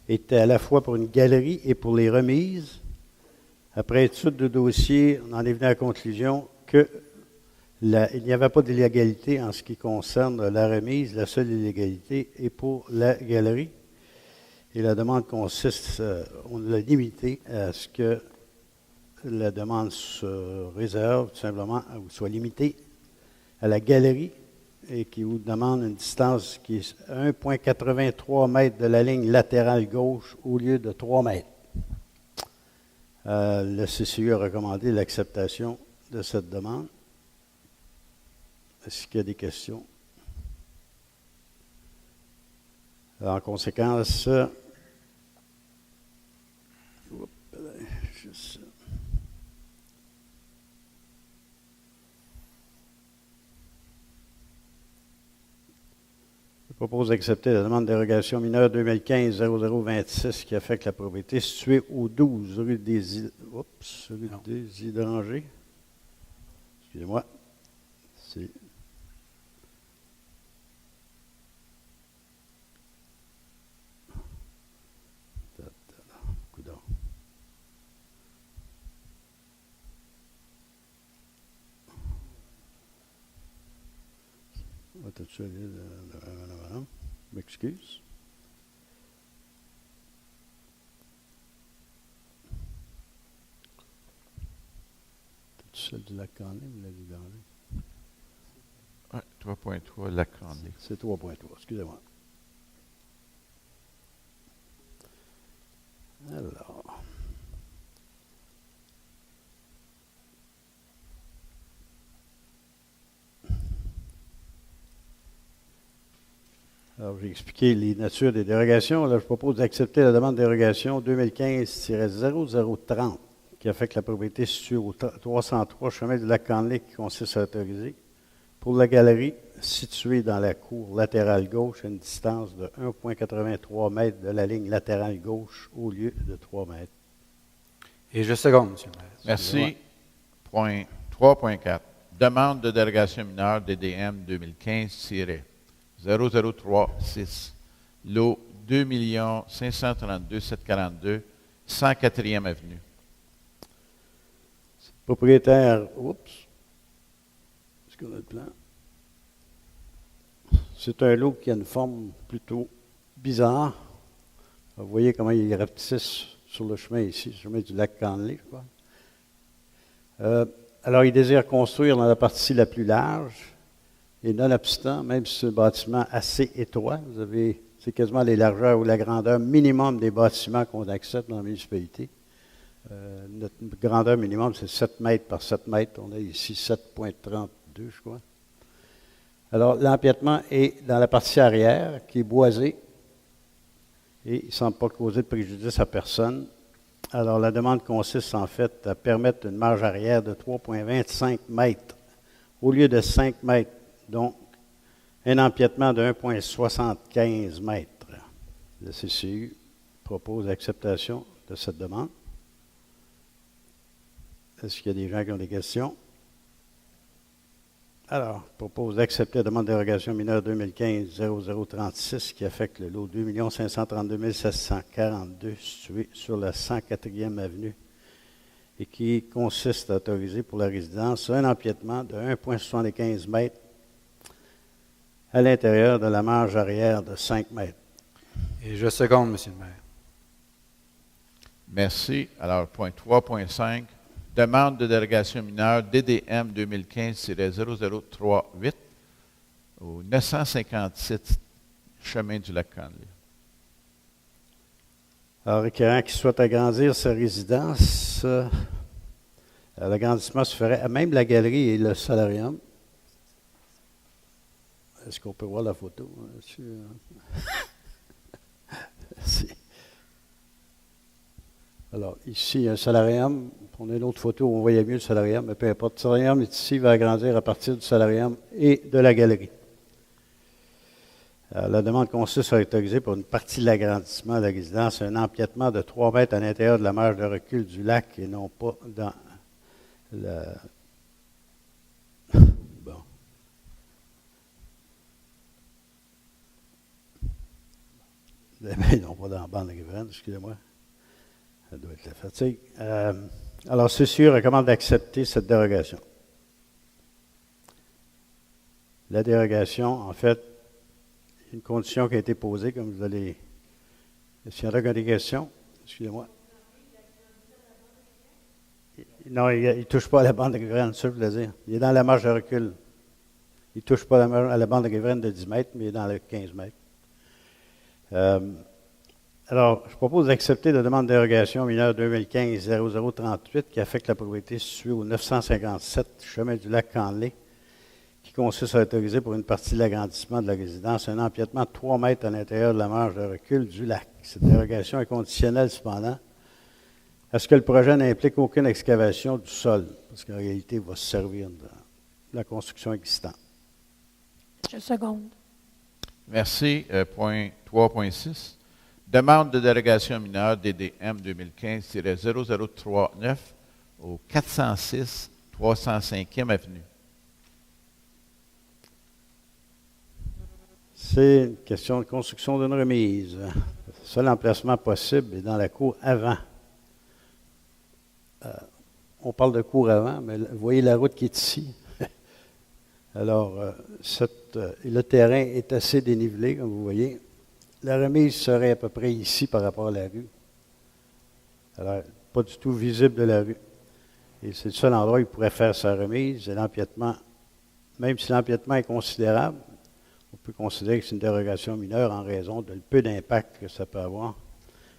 était à la fois pour une galerie et pour les remises. Après étude de dossier, on en est venu à la conclusion qu'il n'y avait pas d'illégalité en ce qui concerne la remise. La seule illégalité est pour la galerie. Et la demande consiste, on l'a limité à ce que la demande se réserve tout simplement, ou soit limitée à la galerie et qui vous demande une distance qui est 1,83 mètres de la ligne latérale gauche au lieu de 3 mètres. Le CCU a recommandé l'acceptation de cette demande. Est-ce qu'il y a des questions? En conséquence, je propose d'accepter la demande de dérogation mineure 2015-0026 qui affecte la propriété située au 12 rue des Hydrangers. Excusez-moi. C'est coudonc. Je m'excuse. Celle du lac Conley, vous l'avez gardé? Oui, 3.3, lac Conley. C'est 3.3, excusez-moi. Alors, j'ai expliqué les natures des dérogations. Là, je propose d'accepter la demande de dérogation 2015-0030 qui affecte la propriété située au 303 chemin du lac Conley qui consiste à autoriser pour la galerie située dans la cour latérale gauche à une distance de 1,83 mètres de la ligne latérale gauche au lieu de 3 mètres. Et je seconde, Monsieur le maire. Merci. Point 3.4. Demande de dérogation mineure DDM 2015-0036. Lot 2 532 742, 104e Avenue. Propriétaire, est-ce qu'on a le plan? C'est un lot qui a une forme plutôt bizarre. Vous voyez comment il rapetisse sur le chemin ici, le chemin du lac Canley, je crois. Alors, il désire construire dans la partie la plus large, et nonobstant, même si c'est un bâtiment assez étroit, c'est quasiment les largeurs ou la grandeur minimum des bâtiments qu'on accepte dans la municipalité. Notre grandeur minimum, c'est 7 mètres par 7 mètres. On a ici 7,32, je crois. Alors, l'empiètement est dans la partie arrière, qui est boisée, et il ne semble pas causer de préjudice à personne. Alors, la demande consiste en fait à permettre une marge arrière de 3,25 mètres au lieu de 5 mètres, donc un empiètement de 1,75 mètres. Le CCU propose l'acceptation de cette demande. Est-ce qu'il y a des gens qui ont des questions? Alors, je propose d'accepter la demande de dérogation mineure 2015-0036 qui affecte le lot 2 532 742 situé sur la 104e avenue et qui consiste à autoriser pour la résidence un empiètement de 1,75 mètres à l'intérieur de la marge arrière de 5 mètres. Et je seconde, Monsieur le maire. Merci. Alors, point 3.5. Demande de dérogation mineure DDM 2015-0038 au 957 chemin du lac Canley. Alors, requérant qui souhaite agrandir sa résidence, l'agrandissement se ferait à même la galerie et le solarium. Est-ce qu'on peut voir la photo? Merci. Alors, ici, il y a un solarium. On a une autre photo où on voyait mieux le solarium, mais peu importe. Le solarium est ici, il va agrandir à partir du solarium et de la galerie. Alors, la demande consiste à autoriser pour une partie de l'agrandissement de la résidence un empiètement de 3 mètres à l'intérieur de la marge de recul du lac et non pas dans la... Bon. Non, pas dans la bande de Guévrenne, excusez-moi. Ça doit être la fatigue. Alors, ceci recommande d'accepter cette dérogation. La dérogation, en fait, une condition qui a été posée, comme vous allez... Est-ce qu'il y en a qui ont des questions? Excusez-moi. Non, il ne touche pas à la bande de Guévrenne, ça je voulais dire. Il est dans la marge de recul. Il ne touche pas à la bande de Guévrenne de 10 mètres, mais il est dans le 15 mètres. Alors, je propose d'accepter la demande de dérogation mineure 2015-0038 qui affecte la propriété située au 957 chemin du lac Canley, qui consiste à autoriser pour une partie de l'agrandissement de la résidence un empiètement de 3 mètres à l'intérieur de la marge de recul du lac. Cette dérogation est conditionnelle cependant à ce que le projet n'implique aucune excavation du sol, parce qu'en réalité, il va se servir de la construction existante. Je seconde. Merci. Point 3.6. Demande de dérogation mineure DDM 2015-0039 au 406 305e Avenue. C'est une question de construction d'une remise. Le seul emplacement possible est dans la cour avant. On parle de cour avant, mais vous voyez la route qui est ici. Alors, le terrain est assez dénivelé, comme vous voyez. La remise serait à peu près ici par rapport à la rue. Alors, pas du tout visible de la rue. Et c'est le seul endroit où il pourrait faire sa remise. Et l'empiètement, même si l'empiètement est considérable, on peut considérer que c'est une dérogation mineure en raison de peu d'impact que ça peut avoir.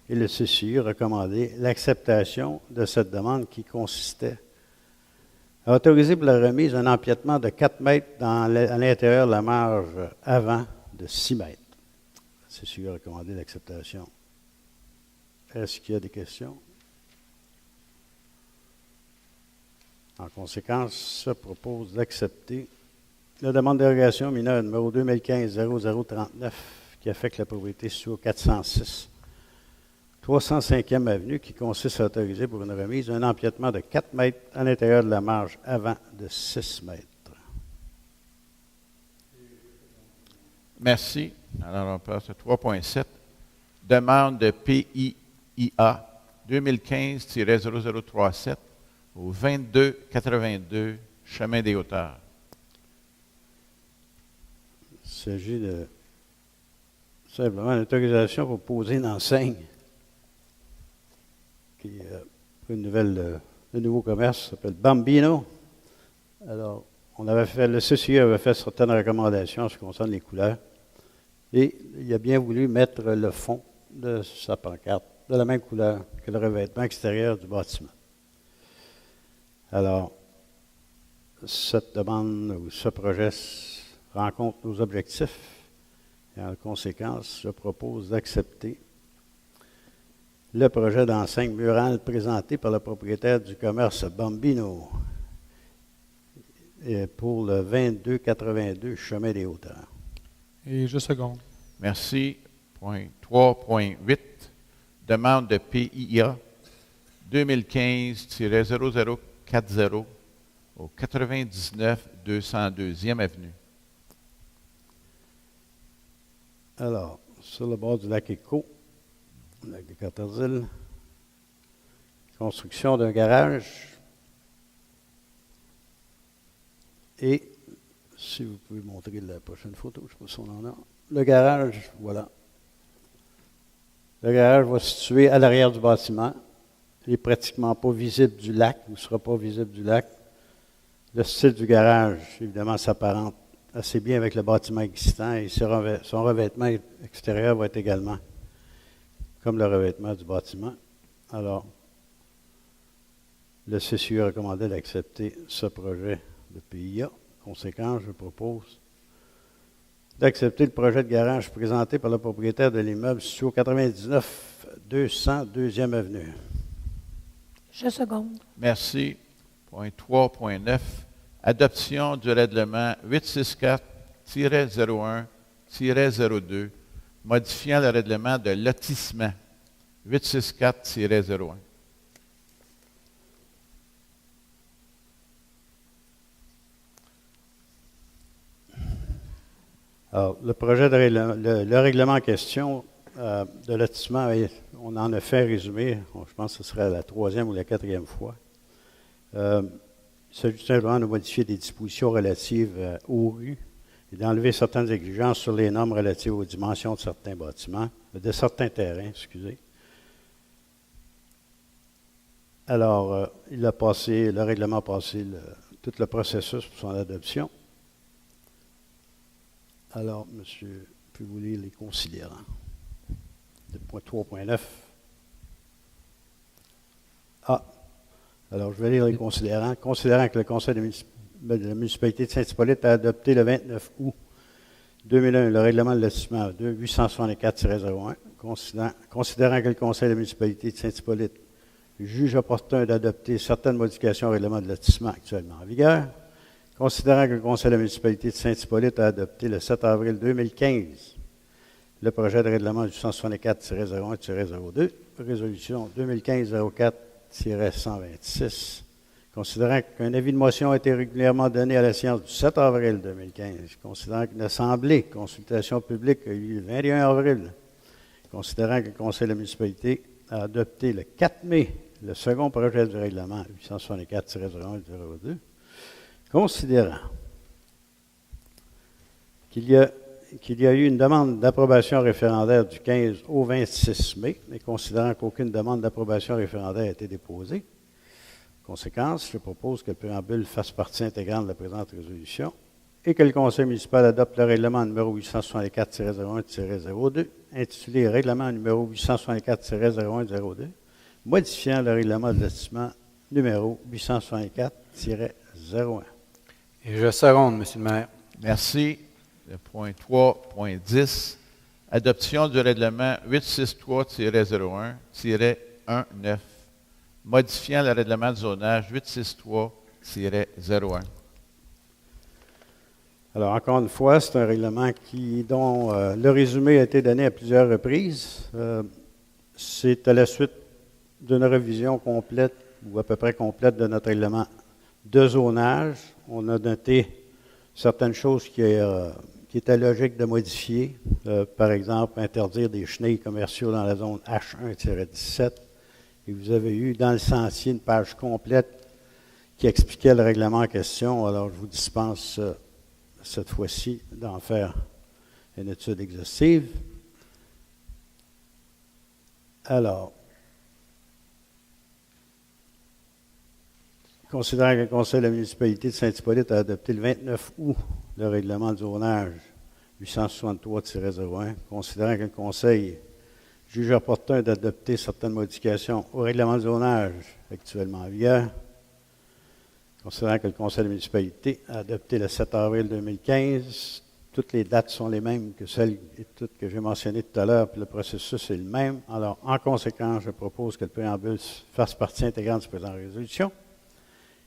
Et le CCU recommandait l'acceptation de cette demande qui consistait à autoriser pour la remise un empiètement de 4 mètres à l'intérieur de la marge avant de 6 mètres. Le CCU a recommandé l'acceptation. Est-ce qu'il y a des questions? En conséquence, je propose d'accepter La demande de dérogation mineure numéro 2015-0039 qui affecte la propriété située au 406 305e Avenue qui consiste à autoriser pour une remise un empiètement de 4 mètres à l'intérieur de la marge avant de 6 mètres. Merci. Alors, on passe à 3.7. Demande de PIIA 2015-0037 au 2282 Chemin des Hauteurs. Il s'agit de simplement une autorisation pour poser une enseigne qui pour un nouveau commerce qui s'appelle Bambino. Alors, le CCE avait fait certaines recommandations en ce qui concerne les couleurs et il a bien voulu mettre le fond de sa pancarte de la même couleur que le revêtement extérieur du bâtiment. Alors, cette demande ou ce projet rencontre nos objectifs et en conséquence, je propose d'accepter le projet d'enseigne murale présenté par le propriétaire du commerce Bambino et pour le 2282 Chemin des Hauteurs. Et je seconde. Merci. Point 3.8. Demande de PIA 2015-0040 au 99 202e Avenue. Alors, sur le bord du lac Éco, lac de Cartersville, construction d'un garage. Et, si vous pouvez montrer la prochaine photo, je ne sais pas si on en a. Le garage, voilà. Le garage va se situer à l'arrière du bâtiment. Il n'est pratiquement pas visible du lac, ou ne sera pas visible du lac. Le style du garage, évidemment, s'apparente assez bien avec le bâtiment existant et son revêtement extérieur va être également comme le revêtement du bâtiment. Alors, le CCE a recommandé d'accepter ce projet de PIA. Conséquent, je propose d'accepter le projet de garage présenté par le propriétaire de l'immeuble situé au 99 200 2e Avenue. Je seconde. Merci. Point 3.9. Adoption du règlement 864-01-02, modifiant le règlement de lotissement 864-01. Alors, le projet de le règlement en question de lotissement, on en a fait un résumé. Je pense que ce serait la 3e ou la 4e fois. Il s'agit simplement de modifier des dispositions relatives aux rues et d'enlever certaines exigences sur les normes relatives aux dimensions de certains bâtiments, de certains terrains, excusez. Alors, le règlement a passé tout le processus pour son adoption. Alors, monsieur, pouvez-vous lire les considérants? De point 3.9. Alors, je vais lire les considérants. Considérant que le Conseil de la municipalité de Saint-Hippolyte a adopté le 29 août 2001 le règlement de lotissement 864-01, considérant que le Conseil de la municipalité de Saint-Hippolyte juge opportun d'adopter certaines modifications au règlement de lotissement actuellement en vigueur, considérant que le Conseil de la municipalité de Saint-Hippolyte a adopté le 7 avril 2015 le projet de règlement 864-01-02, résolution 2015-04-126, considérant qu'un avis de motion a été régulièrement donné à la séance du 7 avril 2015, considérant qu'une assemblée, consultation publique a eu lieu le 21 avril, considérant que le Conseil de la municipalité a adopté le 4 mai le second projet du règlement 864-01-02, considérant qu'il y a eu une demande d'approbation référendaire du 15 au 26 mai, mais considérant qu'aucune demande d'approbation référendaire a été déposée. Conséquence, je propose que le préambule fasse partie intégrante de la présente résolution et que le Conseil municipal adopte le règlement numéro 864-01-02, intitulé Règlement numéro 864-01-02, modifiant le règlement de lotissement numéro 864-01. Et je seconde, Monsieur le maire. Merci. Le point 3.10. Adoption du règlement 863-01-19, modifiant le règlement de zonage 863-01. Alors, encore une fois, c'est un règlement dont le résumé a été donné à plusieurs reprises. C'est à la suite d'une révision complète ou à peu près complète de notre règlement de zonage. On a noté certaines choses qui étaient logiques de modifier. Par exemple, interdire des chenilles commerciaux dans la zone H1-17. Et vous avez eu dans le sentier une page complète qui expliquait le règlement en question. Alors, je vous dispense cette fois-ci d'en faire une étude exhaustive. Alors, considérant que le Conseil de la municipalité de Saint-Hippolyte a adopté le 29 août le règlement de zonage 863-01, considérant que le Conseil juge opportun d'adopter certaines modifications au règlement de zonage actuellement en vigueur, considérant que le Conseil de la municipalité a adopté le 7 avril 2015, toutes les dates sont les mêmes que celles et toutes que j'ai mentionnées tout à l'heure, puis le processus est le même. Alors, en conséquence, je propose que le préambule fasse partie intégrante de cette résolution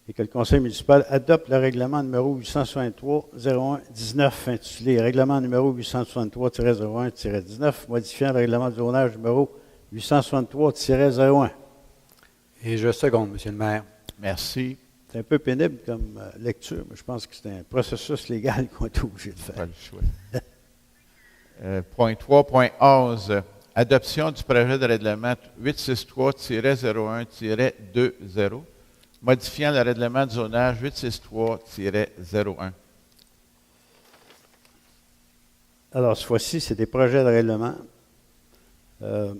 et que le Conseil municipal adopte le règlement numéro 863-01-19, intitulé Règlement numéro 863-01-19, modifiant le règlement de zonage numéro 863-01. Et je seconde, Monsieur le maire. Merci. C'est un peu pénible comme lecture, mais je pense que c'est un processus légal qu'on est obligé de Pas faire. le choix. Point 3.11. Adoption du projet de règlement 863-01-20, modifiant le règlement de zonage 863-01. Alors, cette fois-ci, c'est des projets de règlement. Je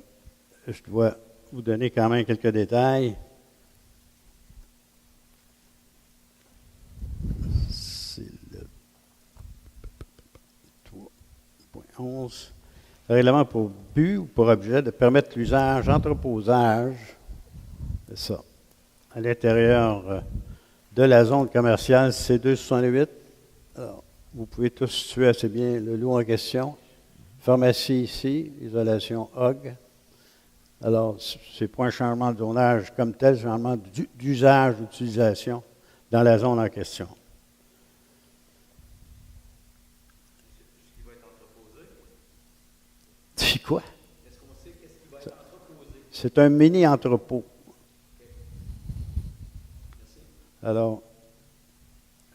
dois vous donner quand même quelques détails. C'est le 3.11. Le règlement a pour but ou pour objet de permettre l'usage, entreposage, c'est ça, à l'intérieur de la zone commerciale C268. Alors, vous pouvez tous situer assez bien le lot en question. Pharmacie ici, isolation HOG. Alors, ce n'est pas un changement de zonage comme tel, c'est un changement d'usage, d'utilisation dans la zone en question. C'est quoi? Est-ce qu'on sait qu'est-ce qui va être entreposé? C'est un mini-entrepôt. Alors,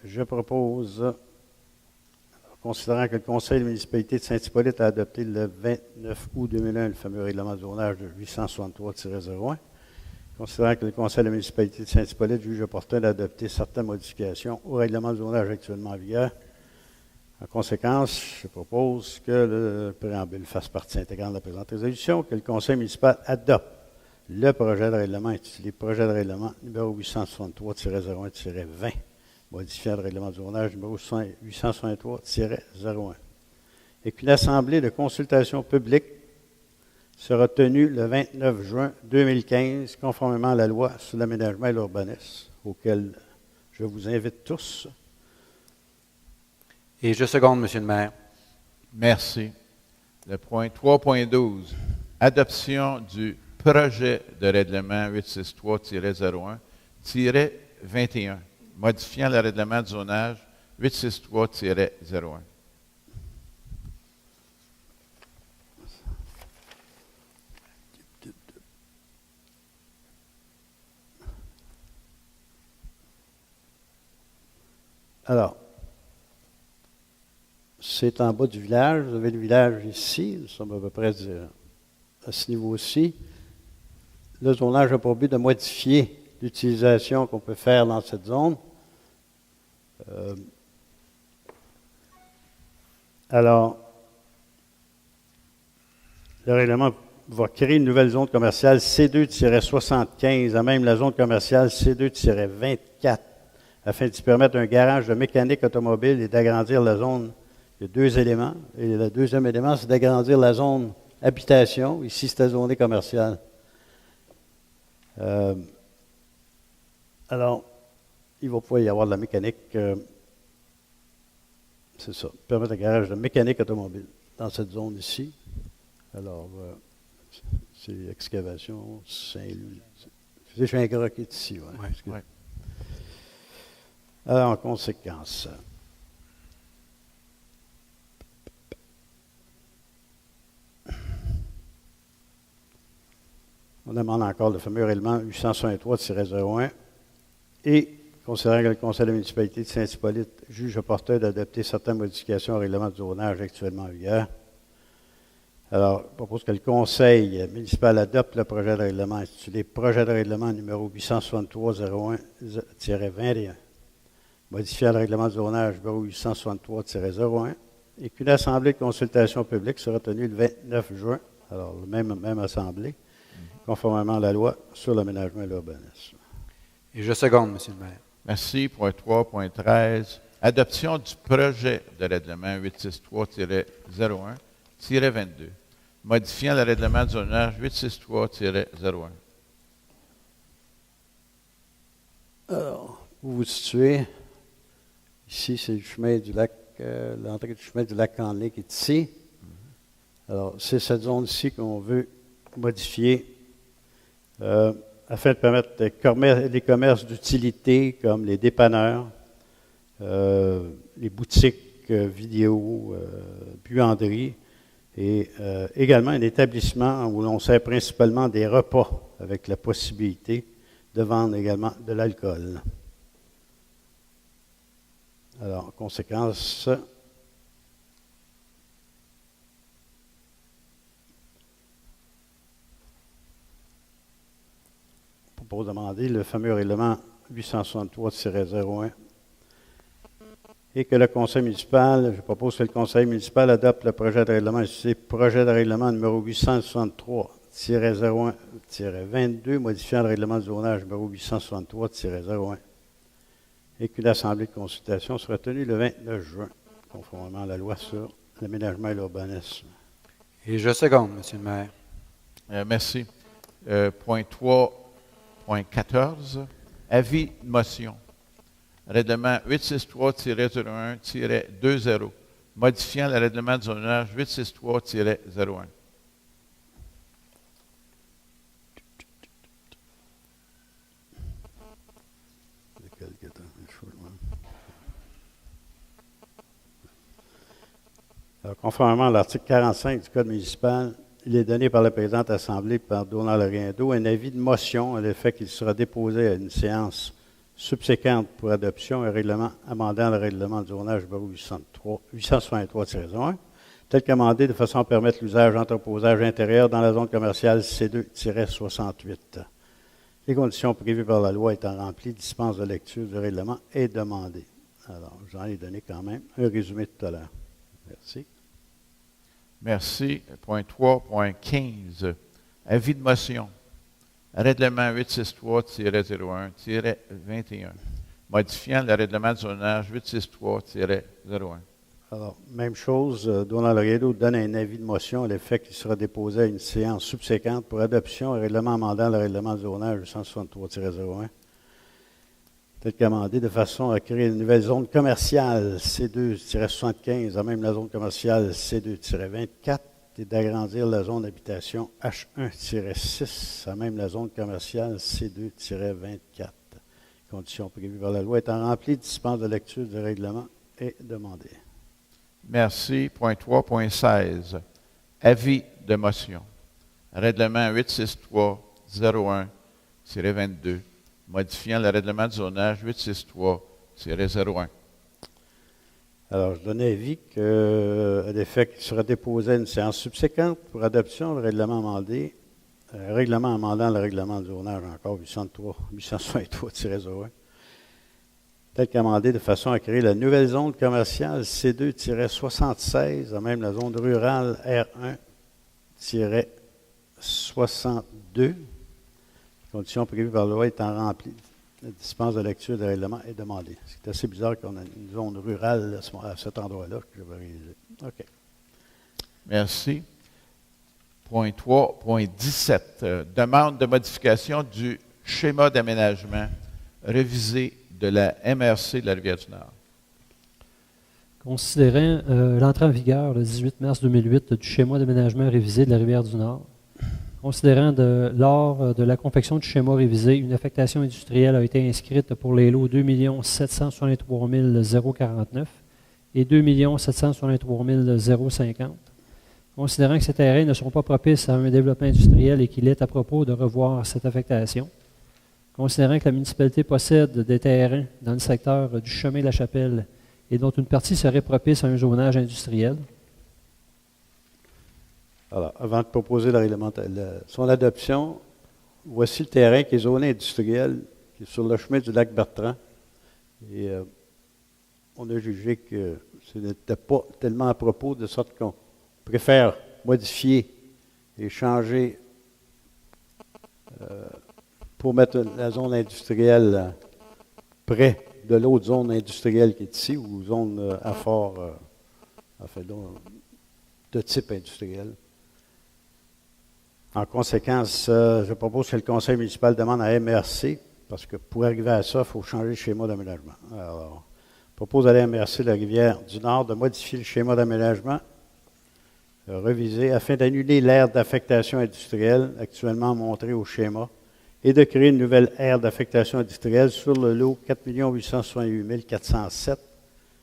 je propose, considérant que le Conseil de municipalité de Saint-Hippolyte a adopté le 29 août 2001 le fameux règlement de zonage de 863-01, considérant que le Conseil de la municipalité de Saint-Hippolyte juge opportun d'adopter certaines modifications au règlement de zonage actuellement en vigueur. En conséquence, je propose que le préambule fasse partie intégrante de la présente résolution, que le Conseil municipal adopte le projet de règlement intitulé Projet de règlement numéro 863-01-20, modifiant le règlement de zonage numéro 863-01, et qu'une assemblée de consultation publique sera tenue le 29 juin 2015, conformément à la loi sur l'aménagement et l'urbanisme, auquel je vous invite tous. Et je seconde, Monsieur le maire. Merci. Le point 3.12. Adoption du projet de règlement 863-01-21, modifiant le règlement de zonage 863-01. Alors, c'est en bas du village. Vous avez le village ici. Nous sommes à peu près à ce niveau-ci. Le zonage a pour but de modifier l'utilisation qu'on peut faire dans cette zone. Alors, le règlement va créer une nouvelle zone commerciale C2-75, à même la zone commerciale C2-24, afin d'y permettre un garage de mécanique automobile et d'agrandir la zone. Il y a deux éléments. Et le deuxième élément, c'est d'agrandir la zone habitation. Ici, c'est la zone commerciale. Alors, il va pouvoir y avoir de la mécanique. C'est ça. Permettre un garage de mécanique automobile dans cette zone ici. Alors, c'est excavation Saint-Louis. C'est chez un gars qui est ici. Ouais. Alors, en conséquence, On demande encore le fameux règlement 863-01 et considérant que le Conseil de la municipalité de Saint-Hippolyte juge opportun d'adopter certaines modifications au règlement du zonage actuellement en vigueur. Alors, je propose que le Conseil municipal adopte le projet de règlement intitulé Projet de règlement numéro 863-01-21, modifiant le règlement du zonage numéro 863-01, et qu'une assemblée de consultation publique sera tenue le 29 juin, alors la même assemblée, conformément à la loi sur l'aménagement et l'urbanisme. Et je seconde, Monsieur le maire. Merci. Point 3.13. Adoption du projet de règlement 863-01-22, modifiant le règlement du zonage 863-01. Alors, vous vous situez, ici c'est le chemin du lac, l'entrée du chemin du lac Canley qui est ici. Alors, c'est cette zone-ci qu'on veut modifier afin de permettre les commerces d'utilité comme les dépanneurs, les boutiques vidéo, buanderies et également un établissement où l'on sert principalement des repas avec la possibilité de vendre également de l'alcool. Alors, en conséquence, pour demander le fameux règlement 863-01 et que le conseil municipal, je propose que le conseil municipal adopte le projet de règlement, c'est projet de règlement numéro 863-01-22, modifiant le règlement du zonage numéro 863-01 et qu'une assemblée de consultation sera tenue le 29 juin, conformément à la loi sur l'aménagement et l'urbanisme. Et je seconde, Monsieur le maire. Merci. Point 3.14. Avis de motion. Règlement 863-01-20, modifiant le règlement de zonage 863-01. Alors, conformément à l'article 45 du Code municipal, il est donné par la présidente Assemblée, par Donald Riendo, un avis de motion à l'effet qu'il sera déposé à une séance subséquente pour adoption un règlement amendant le règlement de zonage numéro 863-01, tel qu'amendé de façon à permettre l'usage d'entreposage intérieur dans la zone commerciale C2-68. Les conditions prévues par la loi étant remplies, dispense de lecture du règlement est demandée. Alors, j'en ai donné quand même un résumé tout à l'heure. Merci. Merci. Point 3.15. Avis de motion. Règlement 863-01-21, modifiant le règlement de zonage 863-01. Alors, même chose, Donald Riendo donne un avis de motion à l'effet qu'il sera déposé à une séance subséquente pour adoption un règlement amendant le règlement de zonage 863-01, tel qu'amendé de façon à créer une nouvelle zone commerciale C2-75, à même la zone commerciale C2-24, et d'agrandir la zone d'habitation H1-6, à même la zone commerciale C2-24. Conditions prévues par la loi étant remplies, dispense de lecture du règlement est demandée. Merci. Point 3.16. Avis de motion. Règlement 863-01-22, modifiant le règlement de zonage 863-01. Alors, je donne avis à l'effet qu'il sera déposé à une séance subséquente pour adoption le règlement amendé, règlement amendant le règlement de zonage encore 863-01, tel qu'amendé de façon à créer la nouvelle zone commerciale C2-76, à même la zone rurale R1-62. Conditions prévues par la loi étant remplies. La dispense de lecture de règlement est demandée. C'est assez bizarre qu'on a une zone rurale à cet endroit-là que je vais réaliser. OK. Merci. Point 3.17. Demande de modification du schéma d'aménagement révisé de la MRC de la Rivière-du-Nord. Considérant l'entrée en vigueur le 18 mars 2008 du schéma d'aménagement révisé de la Rivière-du-Nord, considérant lors de la confection du schéma révisé, une affectation industrielle a été inscrite pour les lots 2 763 049 et 2 763 050, Considérant que ces terrains ne sont pas propices à un développement industriel et qu'il est à propos de revoir cette affectation. Considérant que la municipalité possède des terrains dans le secteur du chemin de la Chapelle et dont une partie serait propice à un zonage industriel. Alors, avant de proposer son adoption, voici le terrain qui est zoné industriel, qui est sur le chemin du lac Bertrand. Et on a jugé que ce n'était pas tellement à propos, de sorte qu'on préfère modifier et changer pour mettre la zone industrielle près de l'autre zone industrielle qui est ici, ou zone à fort, de type industriel. En conséquence, je propose que le conseil municipal demande à MRC, parce que pour arriver à ça, il faut changer le schéma d'aménagement. Alors, je propose à la MRC de la Rivière-du-Nord de modifier le schéma d'aménagement revisé afin d'annuler l'aire d'affectation industrielle actuellement montrée au schéma et de créer une nouvelle aire d'affectation industrielle sur le lot 4 868 407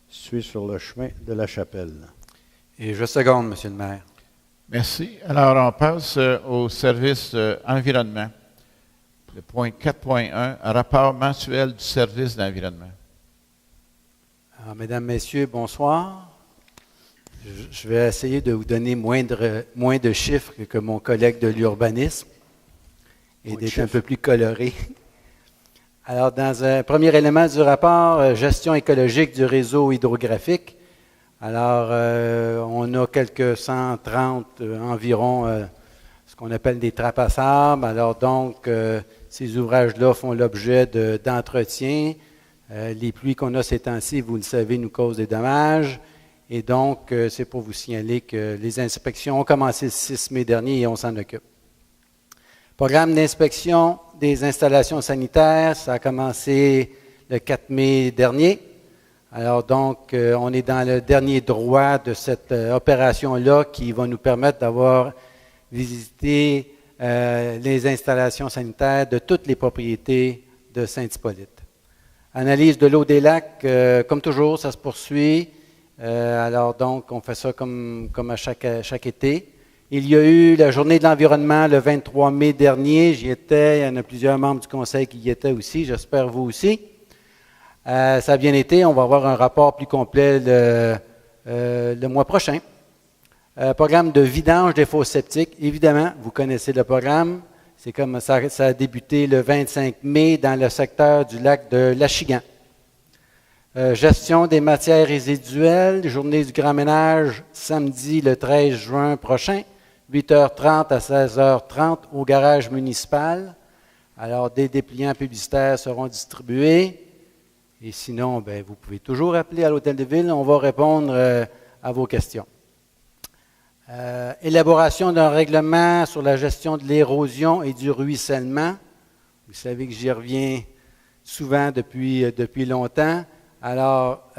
situé sur le chemin de la Chapelle. Et je seconde, Monsieur le maire. Merci. Alors, on passe au service environnement. Le point 4.1, rapport mensuel du service d'environnement. Alors, mesdames, messieurs, bonsoir. Je vais essayer de vous donner moins de chiffres que mon collègue de l'urbanisme et d'être un peu plus coloré. Alors, dans un premier élément du rapport, gestion écologique du réseau hydrographique. Alors, on a quelques 130 environ, ce qu'on appelle des trappes à sable. Alors, donc, ces ouvrages-là font l'objet d'entretien. Les pluies qu'on a ces temps-ci, vous le savez, nous causent des dommages. Et donc, c'est pour vous signaler que les inspections ont commencé le 6 mai dernier et on s'en occupe. Programme d'inspection des installations sanitaires, ça a commencé le 4 mai dernier. Alors donc, on est dans le dernier droit de cette opération-là qui va nous permettre d'avoir visité les installations sanitaires de toutes les propriétés de Saint-Hippolyte. Analyse de l'eau des lacs, comme toujours, ça se poursuit. Alors donc, on fait ça comme à chaque été. Il y a eu la journée de l'environnement le 23 mai dernier. J'y étais. Il y en a plusieurs membres du conseil qui y étaient aussi. J'espère vous aussi. Ça a bien été. On va avoir un rapport plus complet le mois prochain. Programme de vidange des fosses septiques. Évidemment, vous connaissez le programme. C'est comme ça a débuté le 25 mai dans le secteur du lac de l'Achigan. Gestion des matières résiduelles, journée du grand ménage, samedi le 13 juin prochain, 8h30 à 16h30 au garage municipal. Alors, des dépliants publicitaires seront distribués. Et sinon, bien, vous pouvez toujours appeler à l'Hôtel de Ville. On va répondre à vos questions. Élaboration d'un règlement sur la gestion de l'érosion et du ruissellement. Vous savez que j'y reviens souvent depuis longtemps. Alors,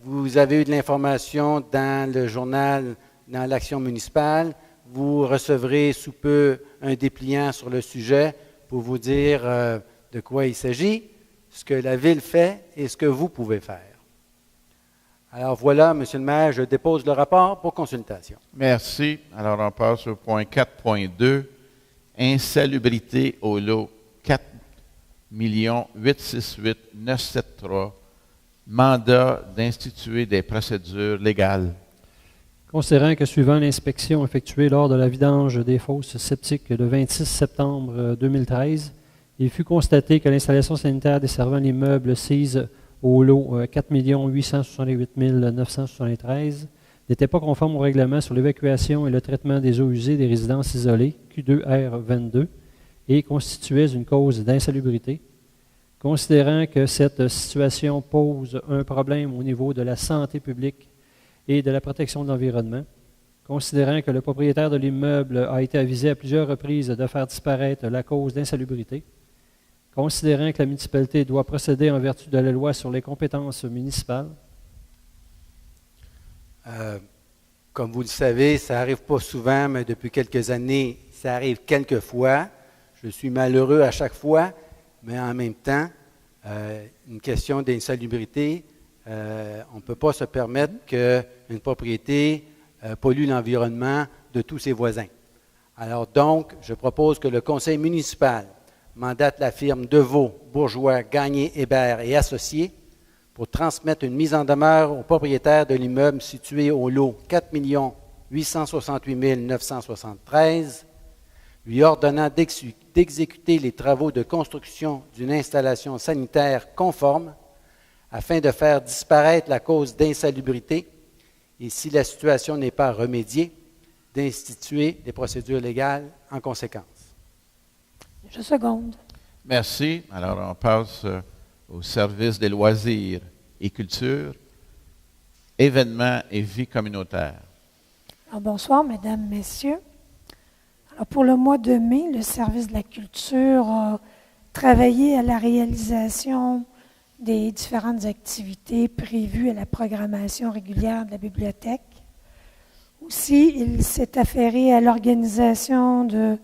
vous avez eu de l'information dans le journal, dans l'Action municipale. Vous recevrez sous peu un dépliant sur le sujet pour vous dire de quoi il s'agit, ce que la Ville fait et ce que vous pouvez faire. Alors voilà, Monsieur le maire, je dépose le rapport pour consultation. Merci. Alors, on passe au point 4.2, insalubrité au lot 4 868 973. Mandat d'instituer des procédures légales. Considérant que suivant l'inspection effectuée lors de la vidange des fosses septiques le 26 septembre 2013, il fut constaté que l'installation sanitaire desservant l'immeuble sise au lot 4 868 973 n'était pas conforme au règlement sur l'évacuation et le traitement des eaux usées des résidences isolées, Q2R22, et constituait une cause d'insalubrité. Considérant que cette situation pose un problème au niveau de la santé publique et de la protection de l'environnement, considérant que le propriétaire de l'immeuble a été avisé à plusieurs reprises de faire disparaître la cause d'insalubrité, considérant que la municipalité doit procéder en vertu de la loi sur les compétences municipales. Comme vous le savez, ça n'arrive pas souvent, mais depuis quelques années, ça arrive quelques fois. Je suis malheureux à chaque fois. Mais en même temps, une question d'insalubrité, on ne peut pas se permettre qu'une propriété pollue l'environnement de tous ses voisins. Alors donc, je propose que le conseil municipal mandate la firme Deveau, Bourgeois, Gagné, Hébert et Associés pour transmettre une mise en demeure au propriétaire de l'immeuble situé au lot 4 868 973, lui ordonnant d'exécuter les travaux de construction d'une installation sanitaire conforme afin de faire disparaître la cause d'insalubrité et, si la situation n'est pas remédiée, d'instituer des procédures légales en conséquence. Je seconde. Merci. Alors, on passe au service des loisirs et culture, événements et vie communautaire. Alors, bonsoir, mesdames, messieurs. Alors, pour le mois de mai, le service de la culture a travaillé à la réalisation des différentes activités prévues à la programmation régulière de la bibliothèque. Aussi, il s'est affairé à l'organisation de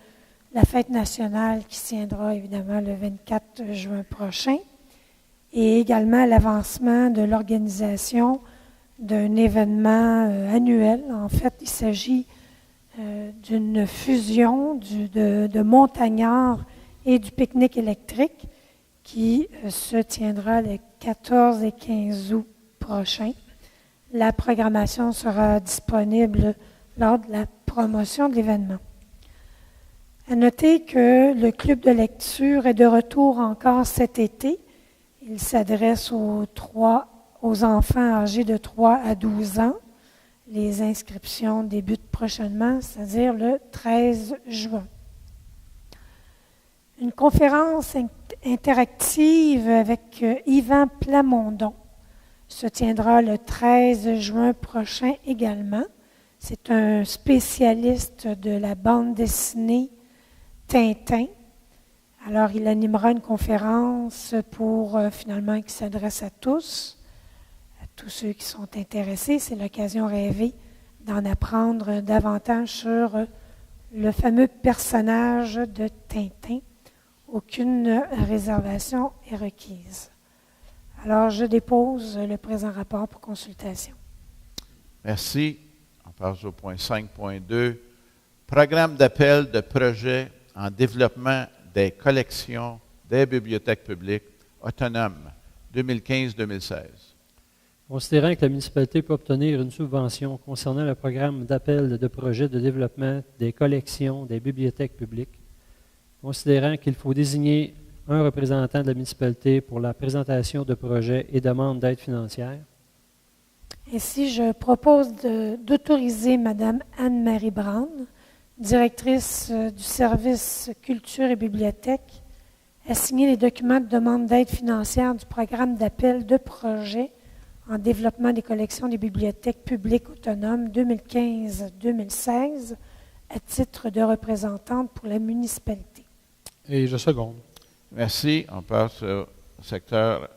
la fête nationale qui se tiendra évidemment le 24 juin prochain et également à l'avancement de l'organisation d'un événement annuel. En fait, il s'agit d'une fusion de Montagnard et du pique-nique électrique qui se tiendra les 14 et 15 août prochains. La programmation sera disponible lors de la promotion de l'événement. À noter que le club de lecture est de retour encore cet été. Il s'adresse aux enfants âgés de 3 à 12 ans. Les inscriptions débutent prochainement, c'est-à-dire le 13 juin. Une conférence interactive avec Yvan Plamondon se tiendra le 13 juin prochain également. C'est un spécialiste de la bande dessinée Tintin. Alors, il animera une conférence pour finalement qui s'adresse à tous ceux qui sont intéressés. C'est l'occasion rêvée d'en apprendre davantage sur le fameux personnage de Tintin. Aucune réservation est requise. Alors, je dépose le présent rapport pour consultation. Merci. On passe au point 5.2. Programme d'appel de projets en développement des collections des bibliothèques publiques autonomes 2015-2016. Considérant que la municipalité peut obtenir une subvention concernant le programme d'appel de projets de développement des collections des bibliothèques publiques, considérant qu'il faut désigner un représentant de la municipalité pour la présentation de projets et demandes d'aide financière. Ainsi, je propose d'autoriser Mme Anne-Marie Brown, directrice du service culture et bibliothèque, à signer les documents de demande d'aide financière du programme d'appel de projets en développement des collections des bibliothèques publiques autonomes 2015-2016 à titre de représentante pour la municipalité. Et je seconde. Merci. On passe au secteur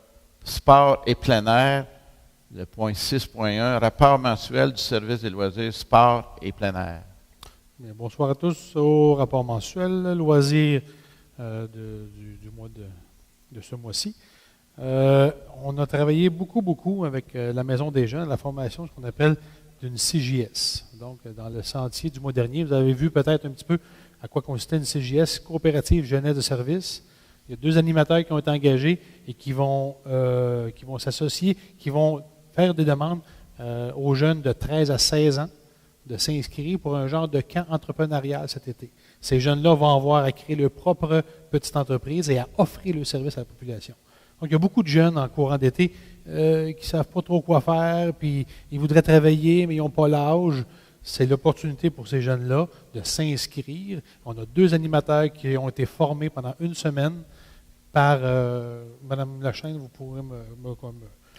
sport et plein air. Le point 6.1, rapport mensuel du service des loisirs sport et plein air. Bien, bonsoir à tous. Au rapport mensuel loisirs du mois de ce mois-ci. On a travaillé beaucoup avec la Maison des jeunes, la formation, ce qu'on appelle d'une CJS. Donc, dans le sentier du mois dernier, vous avez vu peut-être un petit peu à quoi consistait une CJS, coopérative jeunesse de service. Il y a 2 animateurs qui ont été engagés et qui vont s'associer, qui vont faire des demandes aux jeunes de 13 à 16 ans de s'inscrire pour un genre de camp entrepreneurial cet été. Ces jeunes-là vont avoir à créer leur propre petite entreprise et à offrir le service à la population. Donc, il y a beaucoup de jeunes en courant d'été qui ne savent pas trop quoi faire, puis ils voudraient travailler, mais ils n'ont pas l'âge. C'est l'opportunité pour ces jeunes-là de s'inscrire. On a 2 animateurs qui ont été formés pendant 1 semaine par Mme Lachaine, vous pourrez me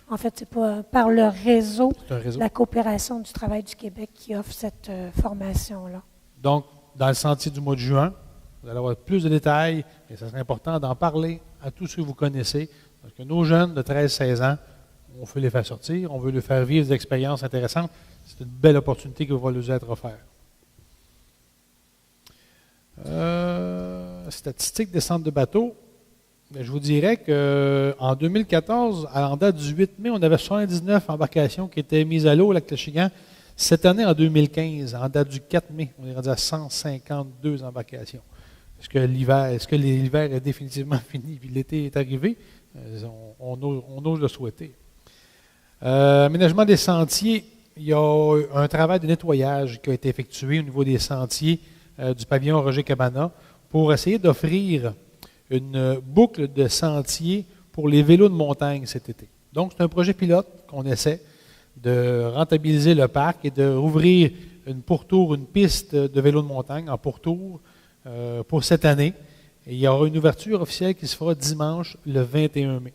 En fait, c'est par le réseau, réseau, la coopération du travail du Québec qui offre cette formation-là. Donc, dans le sentier du mois de juin, vous allez avoir plus de détails, et ça serait important d'en parler à tous ceux que vous connaissez, parce que nos jeunes de 13-16 ans, on veut les faire sortir, on veut leur faire vivre des expériences intéressantes. C'est une belle opportunité qui va leur être offerte. Statistiques des centres de bateaux. Je vous dirais qu'en 2014, en date du 8 mai, on avait 79 embarcations qui étaient mises à l'eau au lac Tachigan. Cette année, en 2015, en date du 4 mai, on est rendu à 152 embarcations. Est-ce que l'hiver est définitivement fini et l'été est arrivé? On ose le souhaiter. Aménagement des sentiers, il y a un travail de nettoyage qui a été effectué au niveau des sentiers du pavillon Roger Cabana pour essayer d'offrir une boucle de sentiers pour les vélos de montagne cet été. Donc, c'est un projet pilote qu'on essaie de rentabiliser le parc et de rouvrir une piste de vélos de montagne en pourtour pour cette année. Et il y aura une ouverture officielle qui se fera dimanche le 21 mai.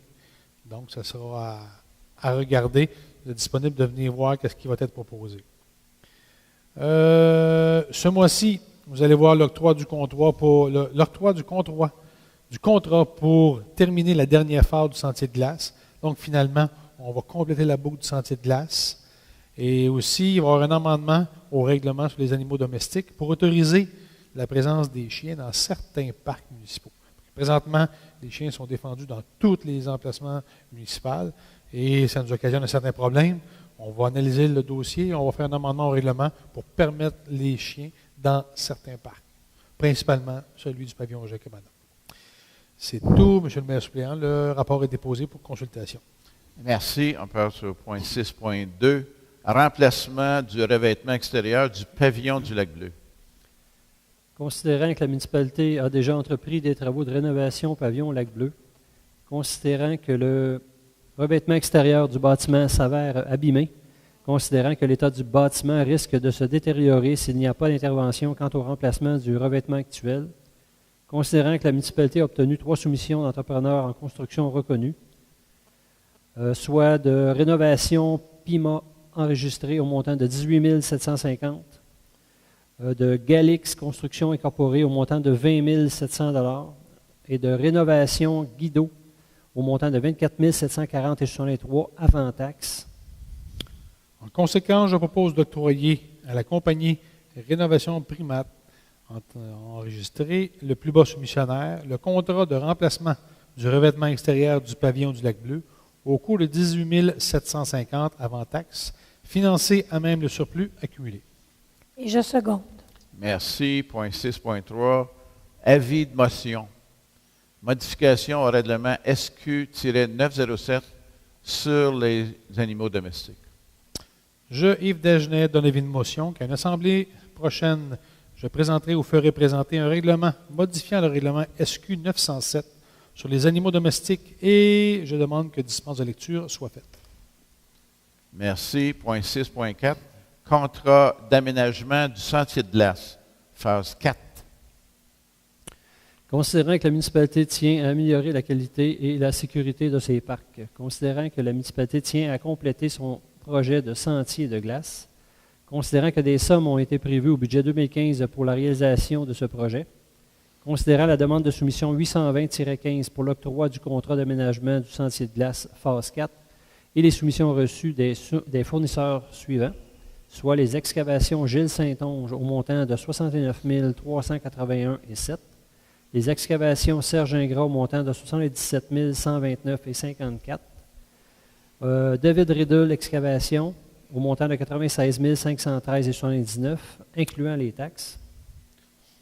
Donc, ça sera à regarder. Vous êtes disponible de venir voir ce qui va être proposé. Ce mois-ci, vous allez voir l'octroi du contrat pour terminer la dernière phase du sentier de glace. Donc, finalement, on va compléter la boucle du sentier de glace. Et aussi, il va y avoir un amendement au règlement sur les animaux domestiques pour autoriser la présence des chiens dans certains parcs municipaux. Présentement, les chiens sont défendus dans tous les emplacements municipaux et ça nous occasionne un certain problème. On va analyser le dossier et on va faire un amendement au règlement pour permettre les chiens dans certains parcs, principalement celui du pavillon Roger Cabana. C'est tout, M. le maire suppléant. Le rapport est déposé pour consultation. Merci. On passe au point 6.2. Remplacement du revêtement extérieur du pavillon du Lac-Bleu. Considérant que la municipalité a déjà entrepris des travaux de rénovation au pavillon Lac-Bleu, considérant que le revêtement extérieur du bâtiment s'avère abîmé, considérant que l'état du bâtiment risque de se détériorer s'il n'y a pas d'intervention quant au remplacement du revêtement actuel, considérant que la municipalité a obtenu 3 soumissions d'entrepreneurs en construction reconnus, soit de rénovation PIMA enregistrée au montant de 18 750, de Galix Construction Incorporée au montant de 20 700 et de rénovation Guido au montant de 24 740 et 63 avant taxes. En conséquence, je propose d'octroyer à la compagnie Rénovation Primate, enregistré le plus bas soumissionnaire, le contrat de remplacement du revêtement extérieur du pavillon du Lac-Bleu au coût de 18 750 avant taxes, financé à même le surplus accumulé. Et je seconde. Merci. Point 6.3. Avis de motion. Modification au règlement SQ-907 sur les animaux domestiques. Je, Yves Desgenais, donne avis de motion qu'à une assemblée prochaine, je présenterai ou ferai présenter un règlement modifiant le règlement SQ-907 sur les animaux domestiques et je demande que dispense de lecture soit faite. Merci. Point 6.4. Contrat d'aménagement du sentier de glace, phase 4. Considérant que la municipalité tient à améliorer la qualité et la sécurité de ses parcs, considérant que la municipalité tient à compléter son projet de sentier de glace, considérant que des sommes ont été prévues au budget 2015 pour la réalisation de ce projet, considérant la demande de soumission 820-15 pour l'octroi du contrat d'aménagement du sentier de glace phase 4 et les soumissions reçues des fournisseurs suivants, soit les excavations Gilles Saint-Onge au montant de 69 381,7, les excavations Serge Ingrat au montant de 77 129,54, David Riddle Excavation au montant de 96 513,79, incluant les taxes.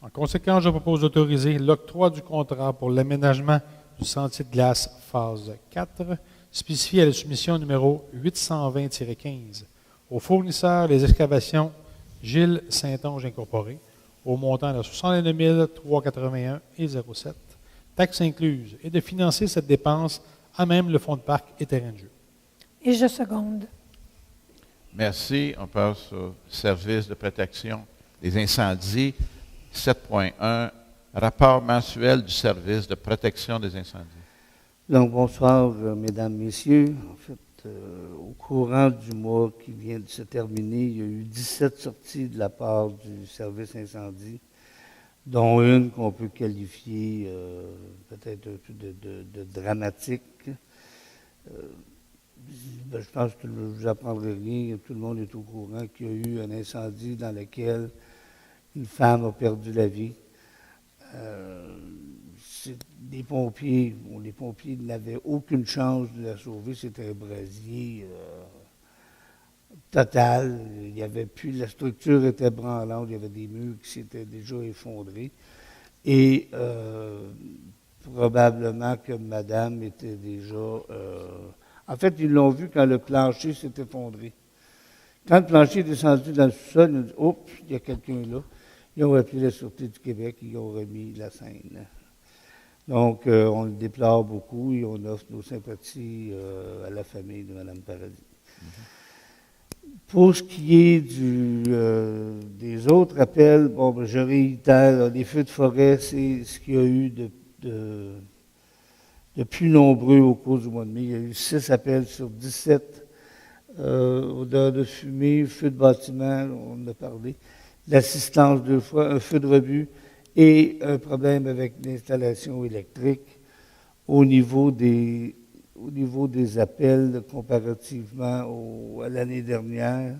En conséquence, je propose d'autoriser l'octroi du contrat pour l'aménagement du sentier de glace phase 4, spécifié à la soumission numéro 820-15, au fournisseur les excavations Gilles Saint-Onge Incorporé, au montant de 69 381,07, taxes incluses, et de financer cette dépense à même le fonds de parc et terrain de jeu. Et je seconde. Merci. On passe au service de protection des incendies. 7.1. Rapport mensuel du service de protection des incendies. Donc, bonsoir, mesdames, messieurs. En fait, au courant du mois qui vient de se terminer, il y a eu 17 sorties de la part du service incendie, dont une qu'on peut qualifier peut-être un peu de dramatique. Je pense que je ne vous apprendrai rien, tout le monde est au courant qu'il y a eu un incendie dans lequel une femme a perdu la vie. Les pompiers n'avaient aucune chance de la sauver. C'était un brasier totale. Il y avait plus, la structure était branlante, il y avait des murs qui s'étaient déjà effondrés. Et probablement que madame était déjà... en fait, ils l'ont vu quand le plancher s'est effondré. Quand le plancher est descendu dans le sous-sol, ils ont dit « Oups, il y a quelqu'un là ». Ils ont appelé la Sûreté du Québec, ils ont remis la scène. Donc, on le déplore beaucoup et on offre nos sympathies à la famille de Mme Paradis. Pour ce qui est des autres appels, bon, ben, je réitère, les feux de forêt, c'est ce qu'il y a eu de plus nombreux au cours du mois de mai. Il y a eu 6 appels sur 17. Odeur de fumée, feu de bâtiment, on en a parlé. L'assistance 2 fois, un feu de rebut et un problème avec l'installation électrique au niveau des appels comparativement à l'année dernière.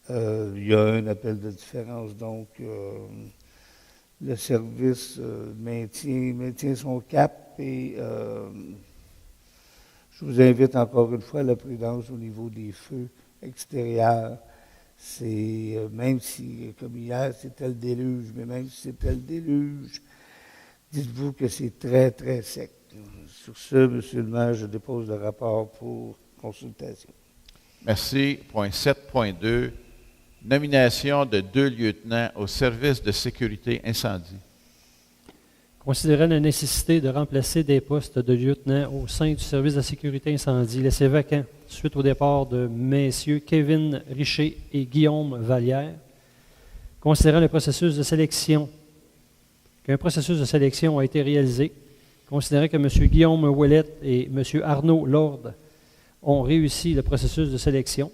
Il y a un appel de différence, donc le service maintient son cap et je vous invite encore une fois à la prudence au niveau des feux extérieurs. C'est, même si, comme hier, c'était le déluge, mais même si c'était le déluge, dites-vous que c'est très, très sec. Sur ce, M. le maire, je dépose le rapport pour consultation. Merci. Point 7.2. Nomination de 2 lieutenants au service de sécurité incendie. Considérant la nécessité de remplacer des postes de lieutenant au sein du service de sécurité incendie laissés vacants suite au départ de messieurs Kevin Richer et Guillaume Vallière, considérant le processus de sélection, qu'un processus de sélection a été réalisé, considérant que M. Guillaume Ouellette et M. Arnaud Lord ont réussi le processus de sélection.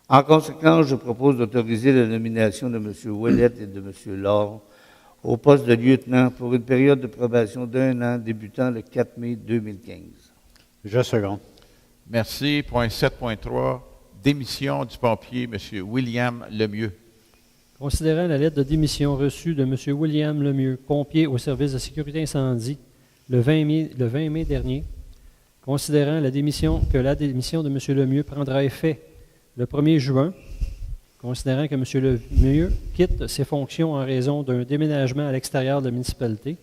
En conséquence, je propose d'autoriser la nomination de M. Ouellette et de M. Lord au poste de lieutenant pour une période de probation d'1 an débutant le 4 mai 2015. Je seconde. Merci. Point 7.3. Démission du pompier, M. William Lemieux. Considérant la lettre de démission reçue de M. William Lemieux, pompier au service de sécurité incendie, le 20 mai dernier, considérant que la démission de M. Lemieux prendra effet le 1er juin, considérant que M. Lemieux quitte ses fonctions en raison d'un déménagement à l'extérieur de la municipalité.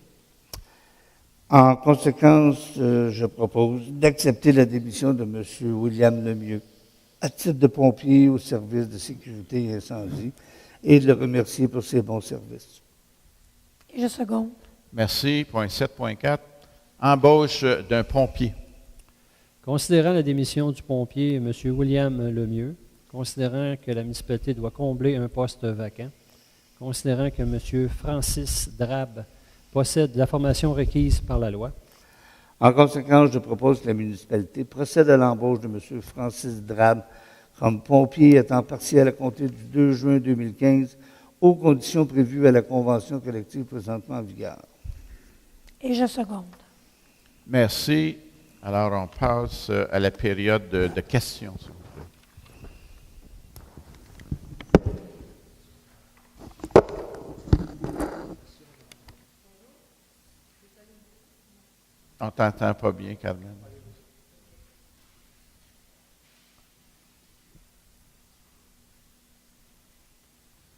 En conséquence, je propose d'accepter la démission de M. William Lemieux à titre de pompier au service de sécurité et incendie et de le remercier pour ses bons services. Et je seconde. Merci. Point 7.4. Embauche d'un pompier. Considérant la démission du pompier M. William Lemieux, considérant que la municipalité doit combler un poste vacant, considérant que M. Francis Drabe possède la formation requise par la loi. En conséquence, je propose que la municipalité procède à l'embauche de M. Francis Drabe comme pompier à temps partiel à compter du 2 juin 2015 aux conditions prévues à la convention collective présentement en vigueur. Et je seconde. Merci. Alors, on passe à la période de questions, s'il vous plaît. On ne t'entend pas bien, Carmen.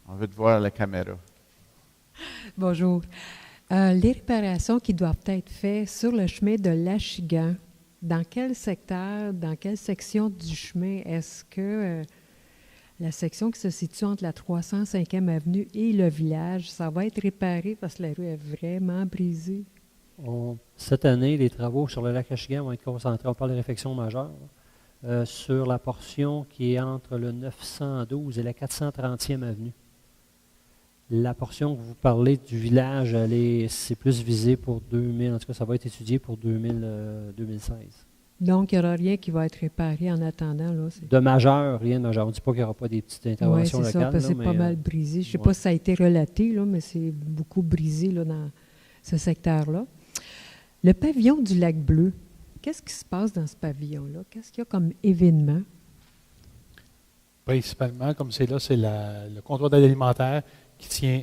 On veut te voir à la caméra. Bonjour. Les réparations qui doivent être faites sur le chemin de l'Achigan, dans quel secteur, dans quelle section du chemin est-ce que la section qui se situe entre la 305e avenue et le village, ça va être réparé parce que la rue est vraiment brisée? Cette année, les travaux sur le lac Achigan vont être concentrés, on parle de réfection majeure, sur la portion qui est entre le 912 et la 430e avenue. La portion que vous parlez du village, c'est plus visé pour 2000, en tout cas, ça va être étudié pour 2016. Donc, il n'y aura rien qui va être réparé en attendant. Là, de majeur, rien de majeur. On ne dit pas qu'il n'y aura pas des petites interventions locales. Oui, c'est ça, parce que c'est pas mal brisé. Je ne sais pas si ça a été relaté, là, mais c'est beaucoup brisé là, dans ce secteur-là. Le pavillon du Lac Bleu, qu'est-ce qui se passe dans ce pavillon-là? Qu'est-ce qu'il y a comme événement? Principalement, comme c'est là, c'est le comptoir d'aide alimentaire qui tient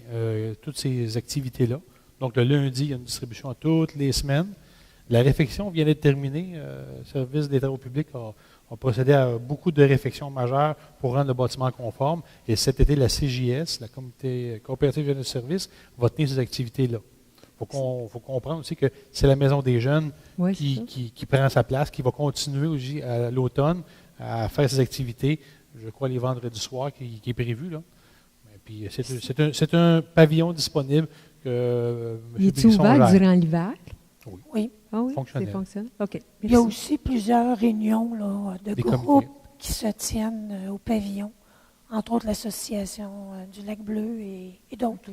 toutes ces activités-là. Donc, le lundi, il y a une distribution toutes les semaines. La réfection vient d'être terminée. Le service des travaux publics a procédé à beaucoup de réfections majeures pour rendre le bâtiment conforme. Et cet été, la CJS, la Comité coopérative de service, va tenir ces activités-là. Il faut comprendre aussi que c'est la Maison des jeunes Oui, qui prend sa place, qui va continuer aussi à l'automne à faire ses activités. Je crois les vendredis soirs qui est prévu, là. Et puis c'est un pavillon disponible que M. Il est Bisson ouvert gère. durant l'hiver? Oui. Ah oui, Fonctionnel. c'est fonctionnel. OK. Il y a Merci. aussi plusieurs réunions là, de Des groupes comités. qui se tiennent au pavillon, entre autres l'Association du Lac Bleu et d'autres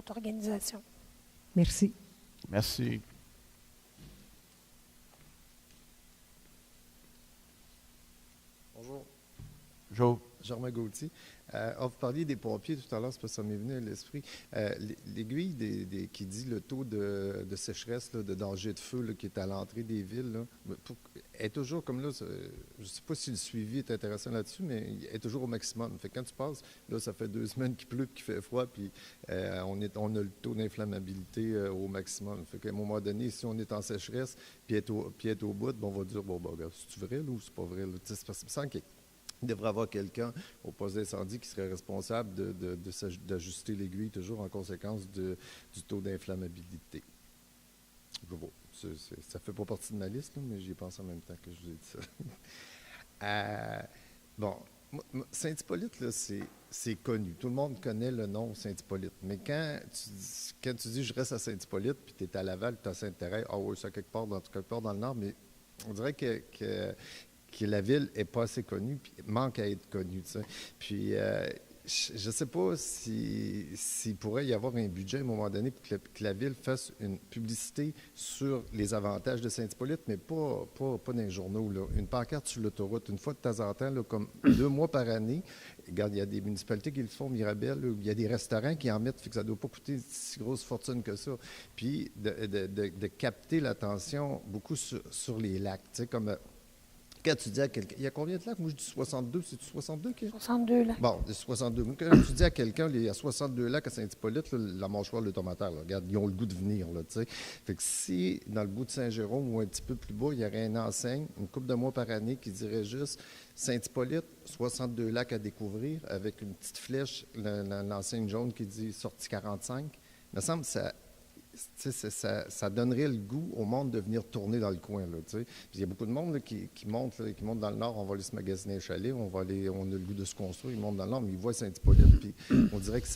organisations. Merci. Merci. Bonjour, Joe. Germain Gauthier. Vous parliez des pompiers tout à l'heure, c'est parce que ça m'est venu à l'esprit. L'aiguille qui dit le taux de sécheresse, là, de danger de feu là, qui est à l'entrée des villes, là, est toujours comme là, je ne sais pas si le suivi est intéressant là-dessus, mais il est toujours au maximum. Fait que quand tu passes, là, ça fait 2 semaines qu'il pleut, qu'il fait froid, puis on a le taux d'inflammabilité au maximum. Fait qu'à un moment donné, si on est en sécheresse, puis est au bout, on va dire, bon, regarde, c'est-tu vrai là, ou c'est pas vrai? Là? C'est parce qu'il me semble qu'il devrait y avoir quelqu'un au poste d'incendie qui serait responsable d'ajuster l'aiguille toujours en conséquence du taux d'inflammabilité. Ça ne fait pas partie de ma liste, là, mais j'y pense en même temps que je vous ai dit ça. Bon, Saint-Hippolyte, là, c'est connu. Tout le monde connaît le nom Saint-Hippolyte. Mais quand tu dis je reste à Saint-Hippolyte, puis tu es à Laval, tu es à Sainte-Thérèse, ah oui, ça quelque part dans le nord, mais on dirait que la ville n'est pas assez connue, puis manque à être connue. Tu sais. Puis, je ne sais pas s'il pourrait y avoir un budget à un moment donné pour que la ville fasse une publicité sur les avantages de Saint-Hippolyte, mais pas dans les journaux. Là. Une pancarte sur l'autoroute, une fois de temps en temps, là, comme 2 mois par année. Regarde, il y a des municipalités qui le font, Mirabel, là, il y a des restaurants qui en mettent, fait que ça ne doit pas coûter si grosse fortune que ça. Puis, de capter l'attention beaucoup sur les lacs, tu sais, comme... Quand tu dis à quelqu'un, il y a combien de lacs? Moi, je dis 62. C'est-tu 62? 62 là. Bon, 62. Quand tu dis à quelqu'un, il y a 62 lacs à Saint-Hippolyte, là, la mâchoire, le tomateur, là, regarde, ils ont le goût de venir. Là, tu sais. Fait que si, dans le bout de Saint-Jérôme ou un petit peu plus bas, il y aurait une enseigne, une couple de mois par année, qui dirait juste Saint-Hippolyte, 62 lacs à découvrir, avec une petite flèche, l'enseigne jaune qui dit sortie 45, il me semble que ça donnerait le goût au monde de venir tourner dans le coin. Là, puis il y a beaucoup de monde là, qui monte dans le nord, on va aller se magasiner un chalet, on a le goût de se construire, ils montent dans le nord, mais ils voient Saint-Hippolyte, puis on dirait que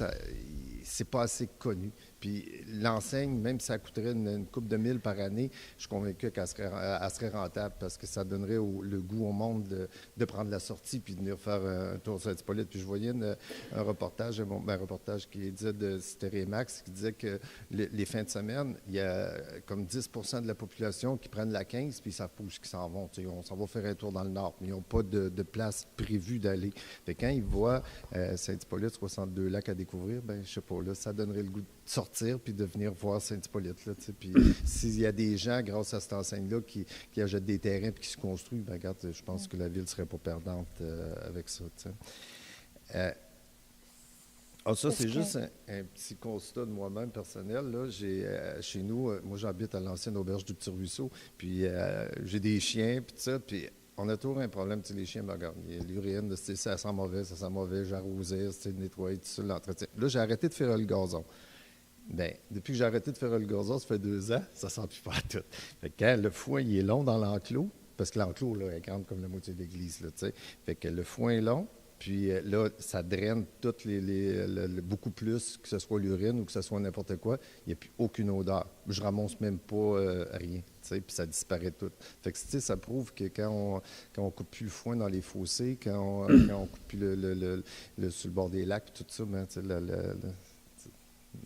c'est pas assez connu. Puis l'enseigne, même si ça coûterait une couple de mille par année, je suis convaincu qu'elle serait rentable parce que ça donnerait le goût au monde de prendre la sortie puis de venir faire un tour sur Saint-Hippolyte. Puis je voyais un reportage, un reportage qui disait de Stérémax qui disait que les fins de semaine, il y a comme 10 % de la population qui prennent la 15 puis ils ne savent pas où ils s'en vont. Tu sais, on s'en va faire un tour dans le nord, mais ils n'ont pas de place prévue d'aller. Fait quand ils voient Saint-Hippolyte, 62 lacs à découvrir, ben je sais pas, là, ça donnerait le goût de sortir puis de venir voir Saint-Hippolyte. Là, puis s'il y a des gens, grâce à cette enseigne-là, qui achètent des terrains et qui se construisent, ben, regarde, je pense que la ville ne serait pas perdante avec ça. Ça, c'est juste un petit constat de moi-même personnel. Là. Chez nous, moi, j'habite à l'ancienne auberge du Petit Ruisseau, puis j'ai des chiens, puis tout ça, puis on a toujours un problème, tu sais, les chiens, ben, regarde, l'urine, ça sent mauvais, j'arrosais, nettoyer, tout ça, l'entretien. Là, j'ai arrêté de faire le gazon. Bien, depuis que j'ai arrêté de faire le gazon, ça fait 2 ans, ça ne sent plus pas tout. Fait que quand le foin il est long dans l'enclos, parce que l'enclos là, est grande comme la moitié de l'église, là, tu sais. Fait que le foin est long, puis là, ça draine beaucoup plus, que ce soit l'urine ou que ce soit n'importe quoi. Il n'y a plus aucune odeur. Je ramasse même pas rien, tu sais, puis ça disparaît tout. Fait que, tu sais, ça prouve que quand on coupe plus le foin dans les fossés, quand on coupe plus sur le bord des lacs, puis tout ça, ben, tu sais,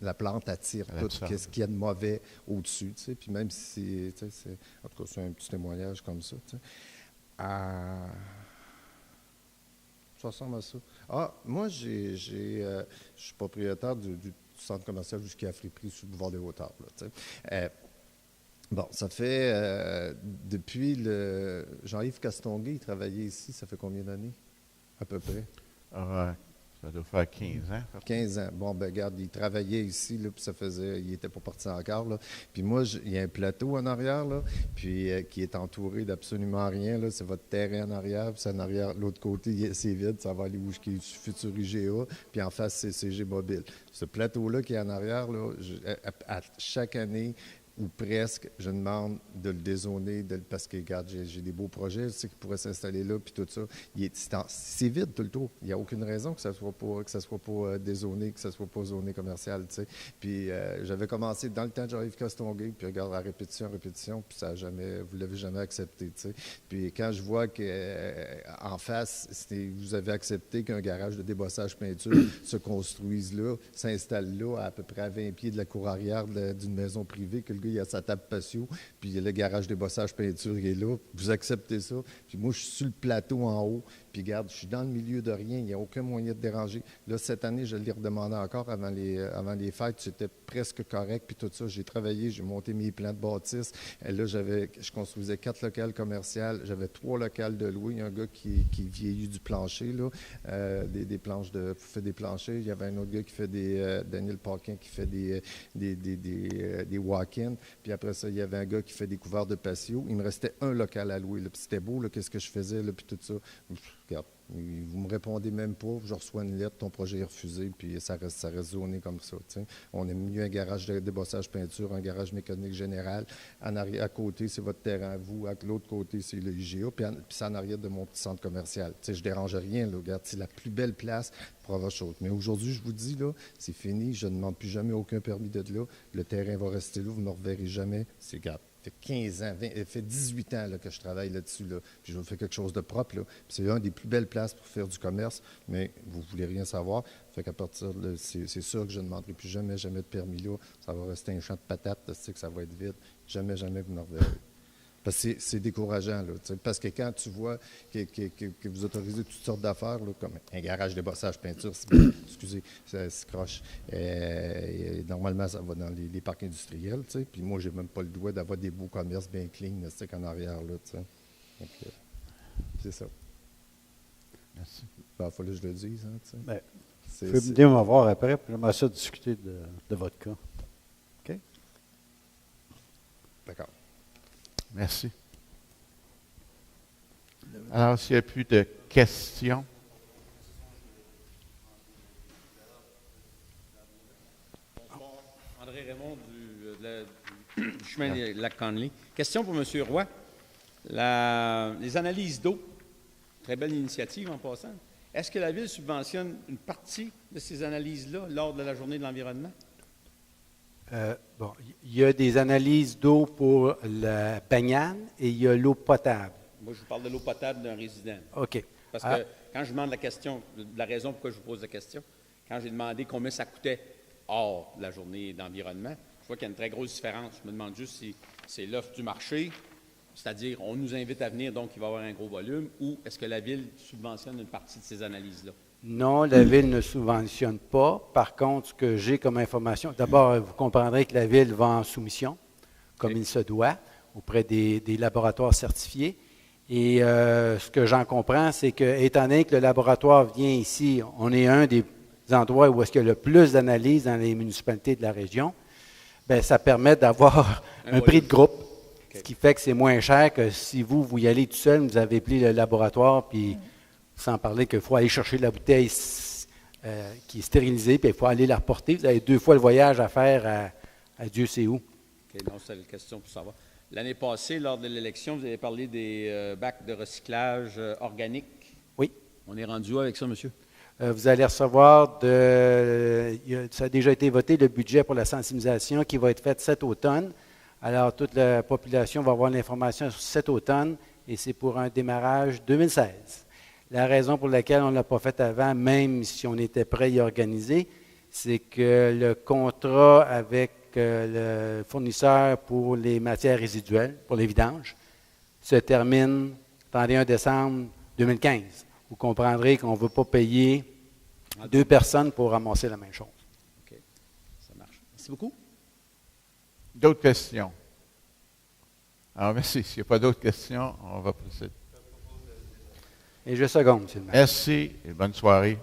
la plante attire tout ce qu'il y a de mauvais au-dessus, tu sais, puis même si, tu sais, en tout cas, c'est un petit témoignage comme ça, tu sais. Ça ressemble à ça. Moi, je suis propriétaire du centre commercial jusqu'à Friperie sur le boulevard des Hauteurs, là, tu sais. Bon, ça fait, depuis Jean-Yves Castonguay, il travaillait ici, ça fait combien d'années, à peu près? Ça doit faire 15 ans. 15 ans. Bon, ben regarde, il travaillait ici, là, puis il n'était pas parti encore, là. Puis moi, il y a un plateau en arrière, là, puis qui est entouré d'absolument rien, là. C'est votre terrain en arrière, puis c'est en arrière, l'autre côté, c'est vide, ça va aller où qui est futur IGA, puis en face, c'est CG Mobile. Ce plateau-là qui est en arrière, là, à chaque année, ou presque, je demande de le dézoner, parce que, regarde, j'ai des beaux projets, qui pourraient s'installer là, puis tout ça. C'est vide tout le tour. Il n'y a aucune raison que ça soit pas dézoné, que ça soit pas zoné commercial, tu sais. Puis j'avais commencé dans le temps de Jean-Yves Castonguay, puis regarde, à répétition, puis ça a jamais, vous l'avez jamais accepté, tu sais. Puis quand je vois qu'en face, vous avez accepté qu'un garage de débossage peinture se construise là, s'installe là, à peu près à 20 pieds de la cour arrière d'une maison privée, que le gars, il a sa table patio, puis le garage débossage peinture, il est là. Vous acceptez ça. Puis moi, je suis sur le plateau en haut, puis regarde, je suis dans le milieu de rien, il n'y a aucun moyen de déranger. Là, cette année, je l'ai redemandé encore avant les fêtes, c'était presque correct, puis tout ça. J'ai travaillé, j'ai monté mes plans de bâtisse. Et là, je construisais 4 locales commerciales, j'avais 3 locales de louer. Il y a un gars qui vieillit du plancher, là, des planches fait des planchers. Il y avait un autre gars qui fait Daniel Paquin, qui fait des walk-ins. Puis après ça, il y avait un gars qui fait des couverts de patio. Il me restait un local à louer. Là. Puis c'était beau, là, qu'est-ce que je faisais, là, puis tout ça. Regarde, vous me répondez même pas, je reçois une lettre, ton projet est refusé, puis ça reste zoné comme ça. T'sais. On a mieux un garage de débossage peinture, un garage mécanique général. À côté, c'est votre terrain à vous. À l'autre côté, c'est le IGA. Puis c'est en arrière de mon petit centre commercial. T'sais, je ne dérange rien. Là. Regarde, c'est la plus belle place pour avoir chose. Mais aujourd'hui, je vous dis, là, c'est fini. Je ne demande plus jamais aucun permis de là. Le terrain va rester là. Vous ne me reverrez jamais. C'est grave. Ça fait 15 ans, ça fait 18 ans là, que je travaille là-dessus. Là, puis je fais quelque chose de propre. Là. C'est une des plus belles places pour faire du commerce, mais vous ne voulez rien savoir. Fait qu'à partir de c'est sûr que je ne demanderai plus jamais de permis là. Ça va rester un champ de patates, que ça va être vide. Jamais vous me reverrez. Parce que c'est décourageant. Là, parce que quand tu vois que vous autorisez toutes sortes d'affaires, là, comme un garage de bossage peinture, excusez, ça se croche. Normalement, ça va dans les parcs industriels. Puis moi, je n'ai même pas le droit d'avoir des beaux commerces bien clean en arrière. Là, donc, c'est ça. Merci. Il fallait que je le dise. Hein, vous pouvez venir me voir après, puis j'aimerais ça discuter de votre cas. OK? D'accord. Merci. Alors, s'il n'y a plus de questions. André Raymond du chemin des Lacs-Conley. Question pour M. Roy. Les analyses d'eau, très belle initiative en passant. Est-ce que la Ville subventionne une partie de ces analyses-là lors de la journée de l'environnement? Il y a des analyses d'eau pour la baignade et il y a l'eau potable. Moi, je vous parle de l'eau potable d'un résident. OK. Parce que quand je demande la question, la raison pourquoi je vous pose la question, quand j'ai demandé combien ça coûtait hors de la journée d'environnement, je vois qu'il y a une très grosse différence. Je me demande juste si c'est l'offre du marché, c'est-à-dire on nous invite à venir, donc il va y avoir un gros volume, ou est-ce que la Ville subventionne une partie de ces analyses-là? Non, la Ville ne subventionne pas. Par contre, ce que j'ai comme information, d'abord, vous comprendrez que la Ville va en soumission, comme il se doit, auprès des laboratoires certifiés. Et ce que j'en comprends, c'est que, étant donné que le laboratoire vient ici, on est un des endroits où est-ce qu'il y a le plus d'analyses dans les municipalités de la région, bien, ça permet d'avoir un prix de groupe, ce qui fait que c'est moins cher que si vous y allez tout seul, vous avez appelé le laboratoire, puis sans parler qu'il faut aller chercher la bouteille qui est stérilisée, puis il faut aller la reporter. Vous avez 2 fois le voyage à faire à Dieu sait où. OK, non, c'est la question pour savoir. L'année passée, lors de l'élection, vous avez parlé des bacs de recyclage organique. Oui. On est rendu où avec ça, monsieur? Vous allez recevoir, ça a déjà été voté, le budget pour la sensibilisation qui va être fait cet automne. Alors, toute la population va avoir l'information sur cet automne et c'est pour un démarrage 2016. La raison pour laquelle on ne l'a pas fait avant, même si on était prêt à y organiser, c'est que le contrat avec le fournisseur pour les matières résiduelles, pour les vidanges, se termine le 31 décembre 2015. Vous comprendrez qu'on ne veut pas payer 2 personnes pour ramasser la même chose. OK, ça marche. Merci beaucoup. D'autres questions? Alors, merci. S'il n'y a pas d'autres questions, on va procéder. Et je seconde, M. le maire. Merci et bonne soirée.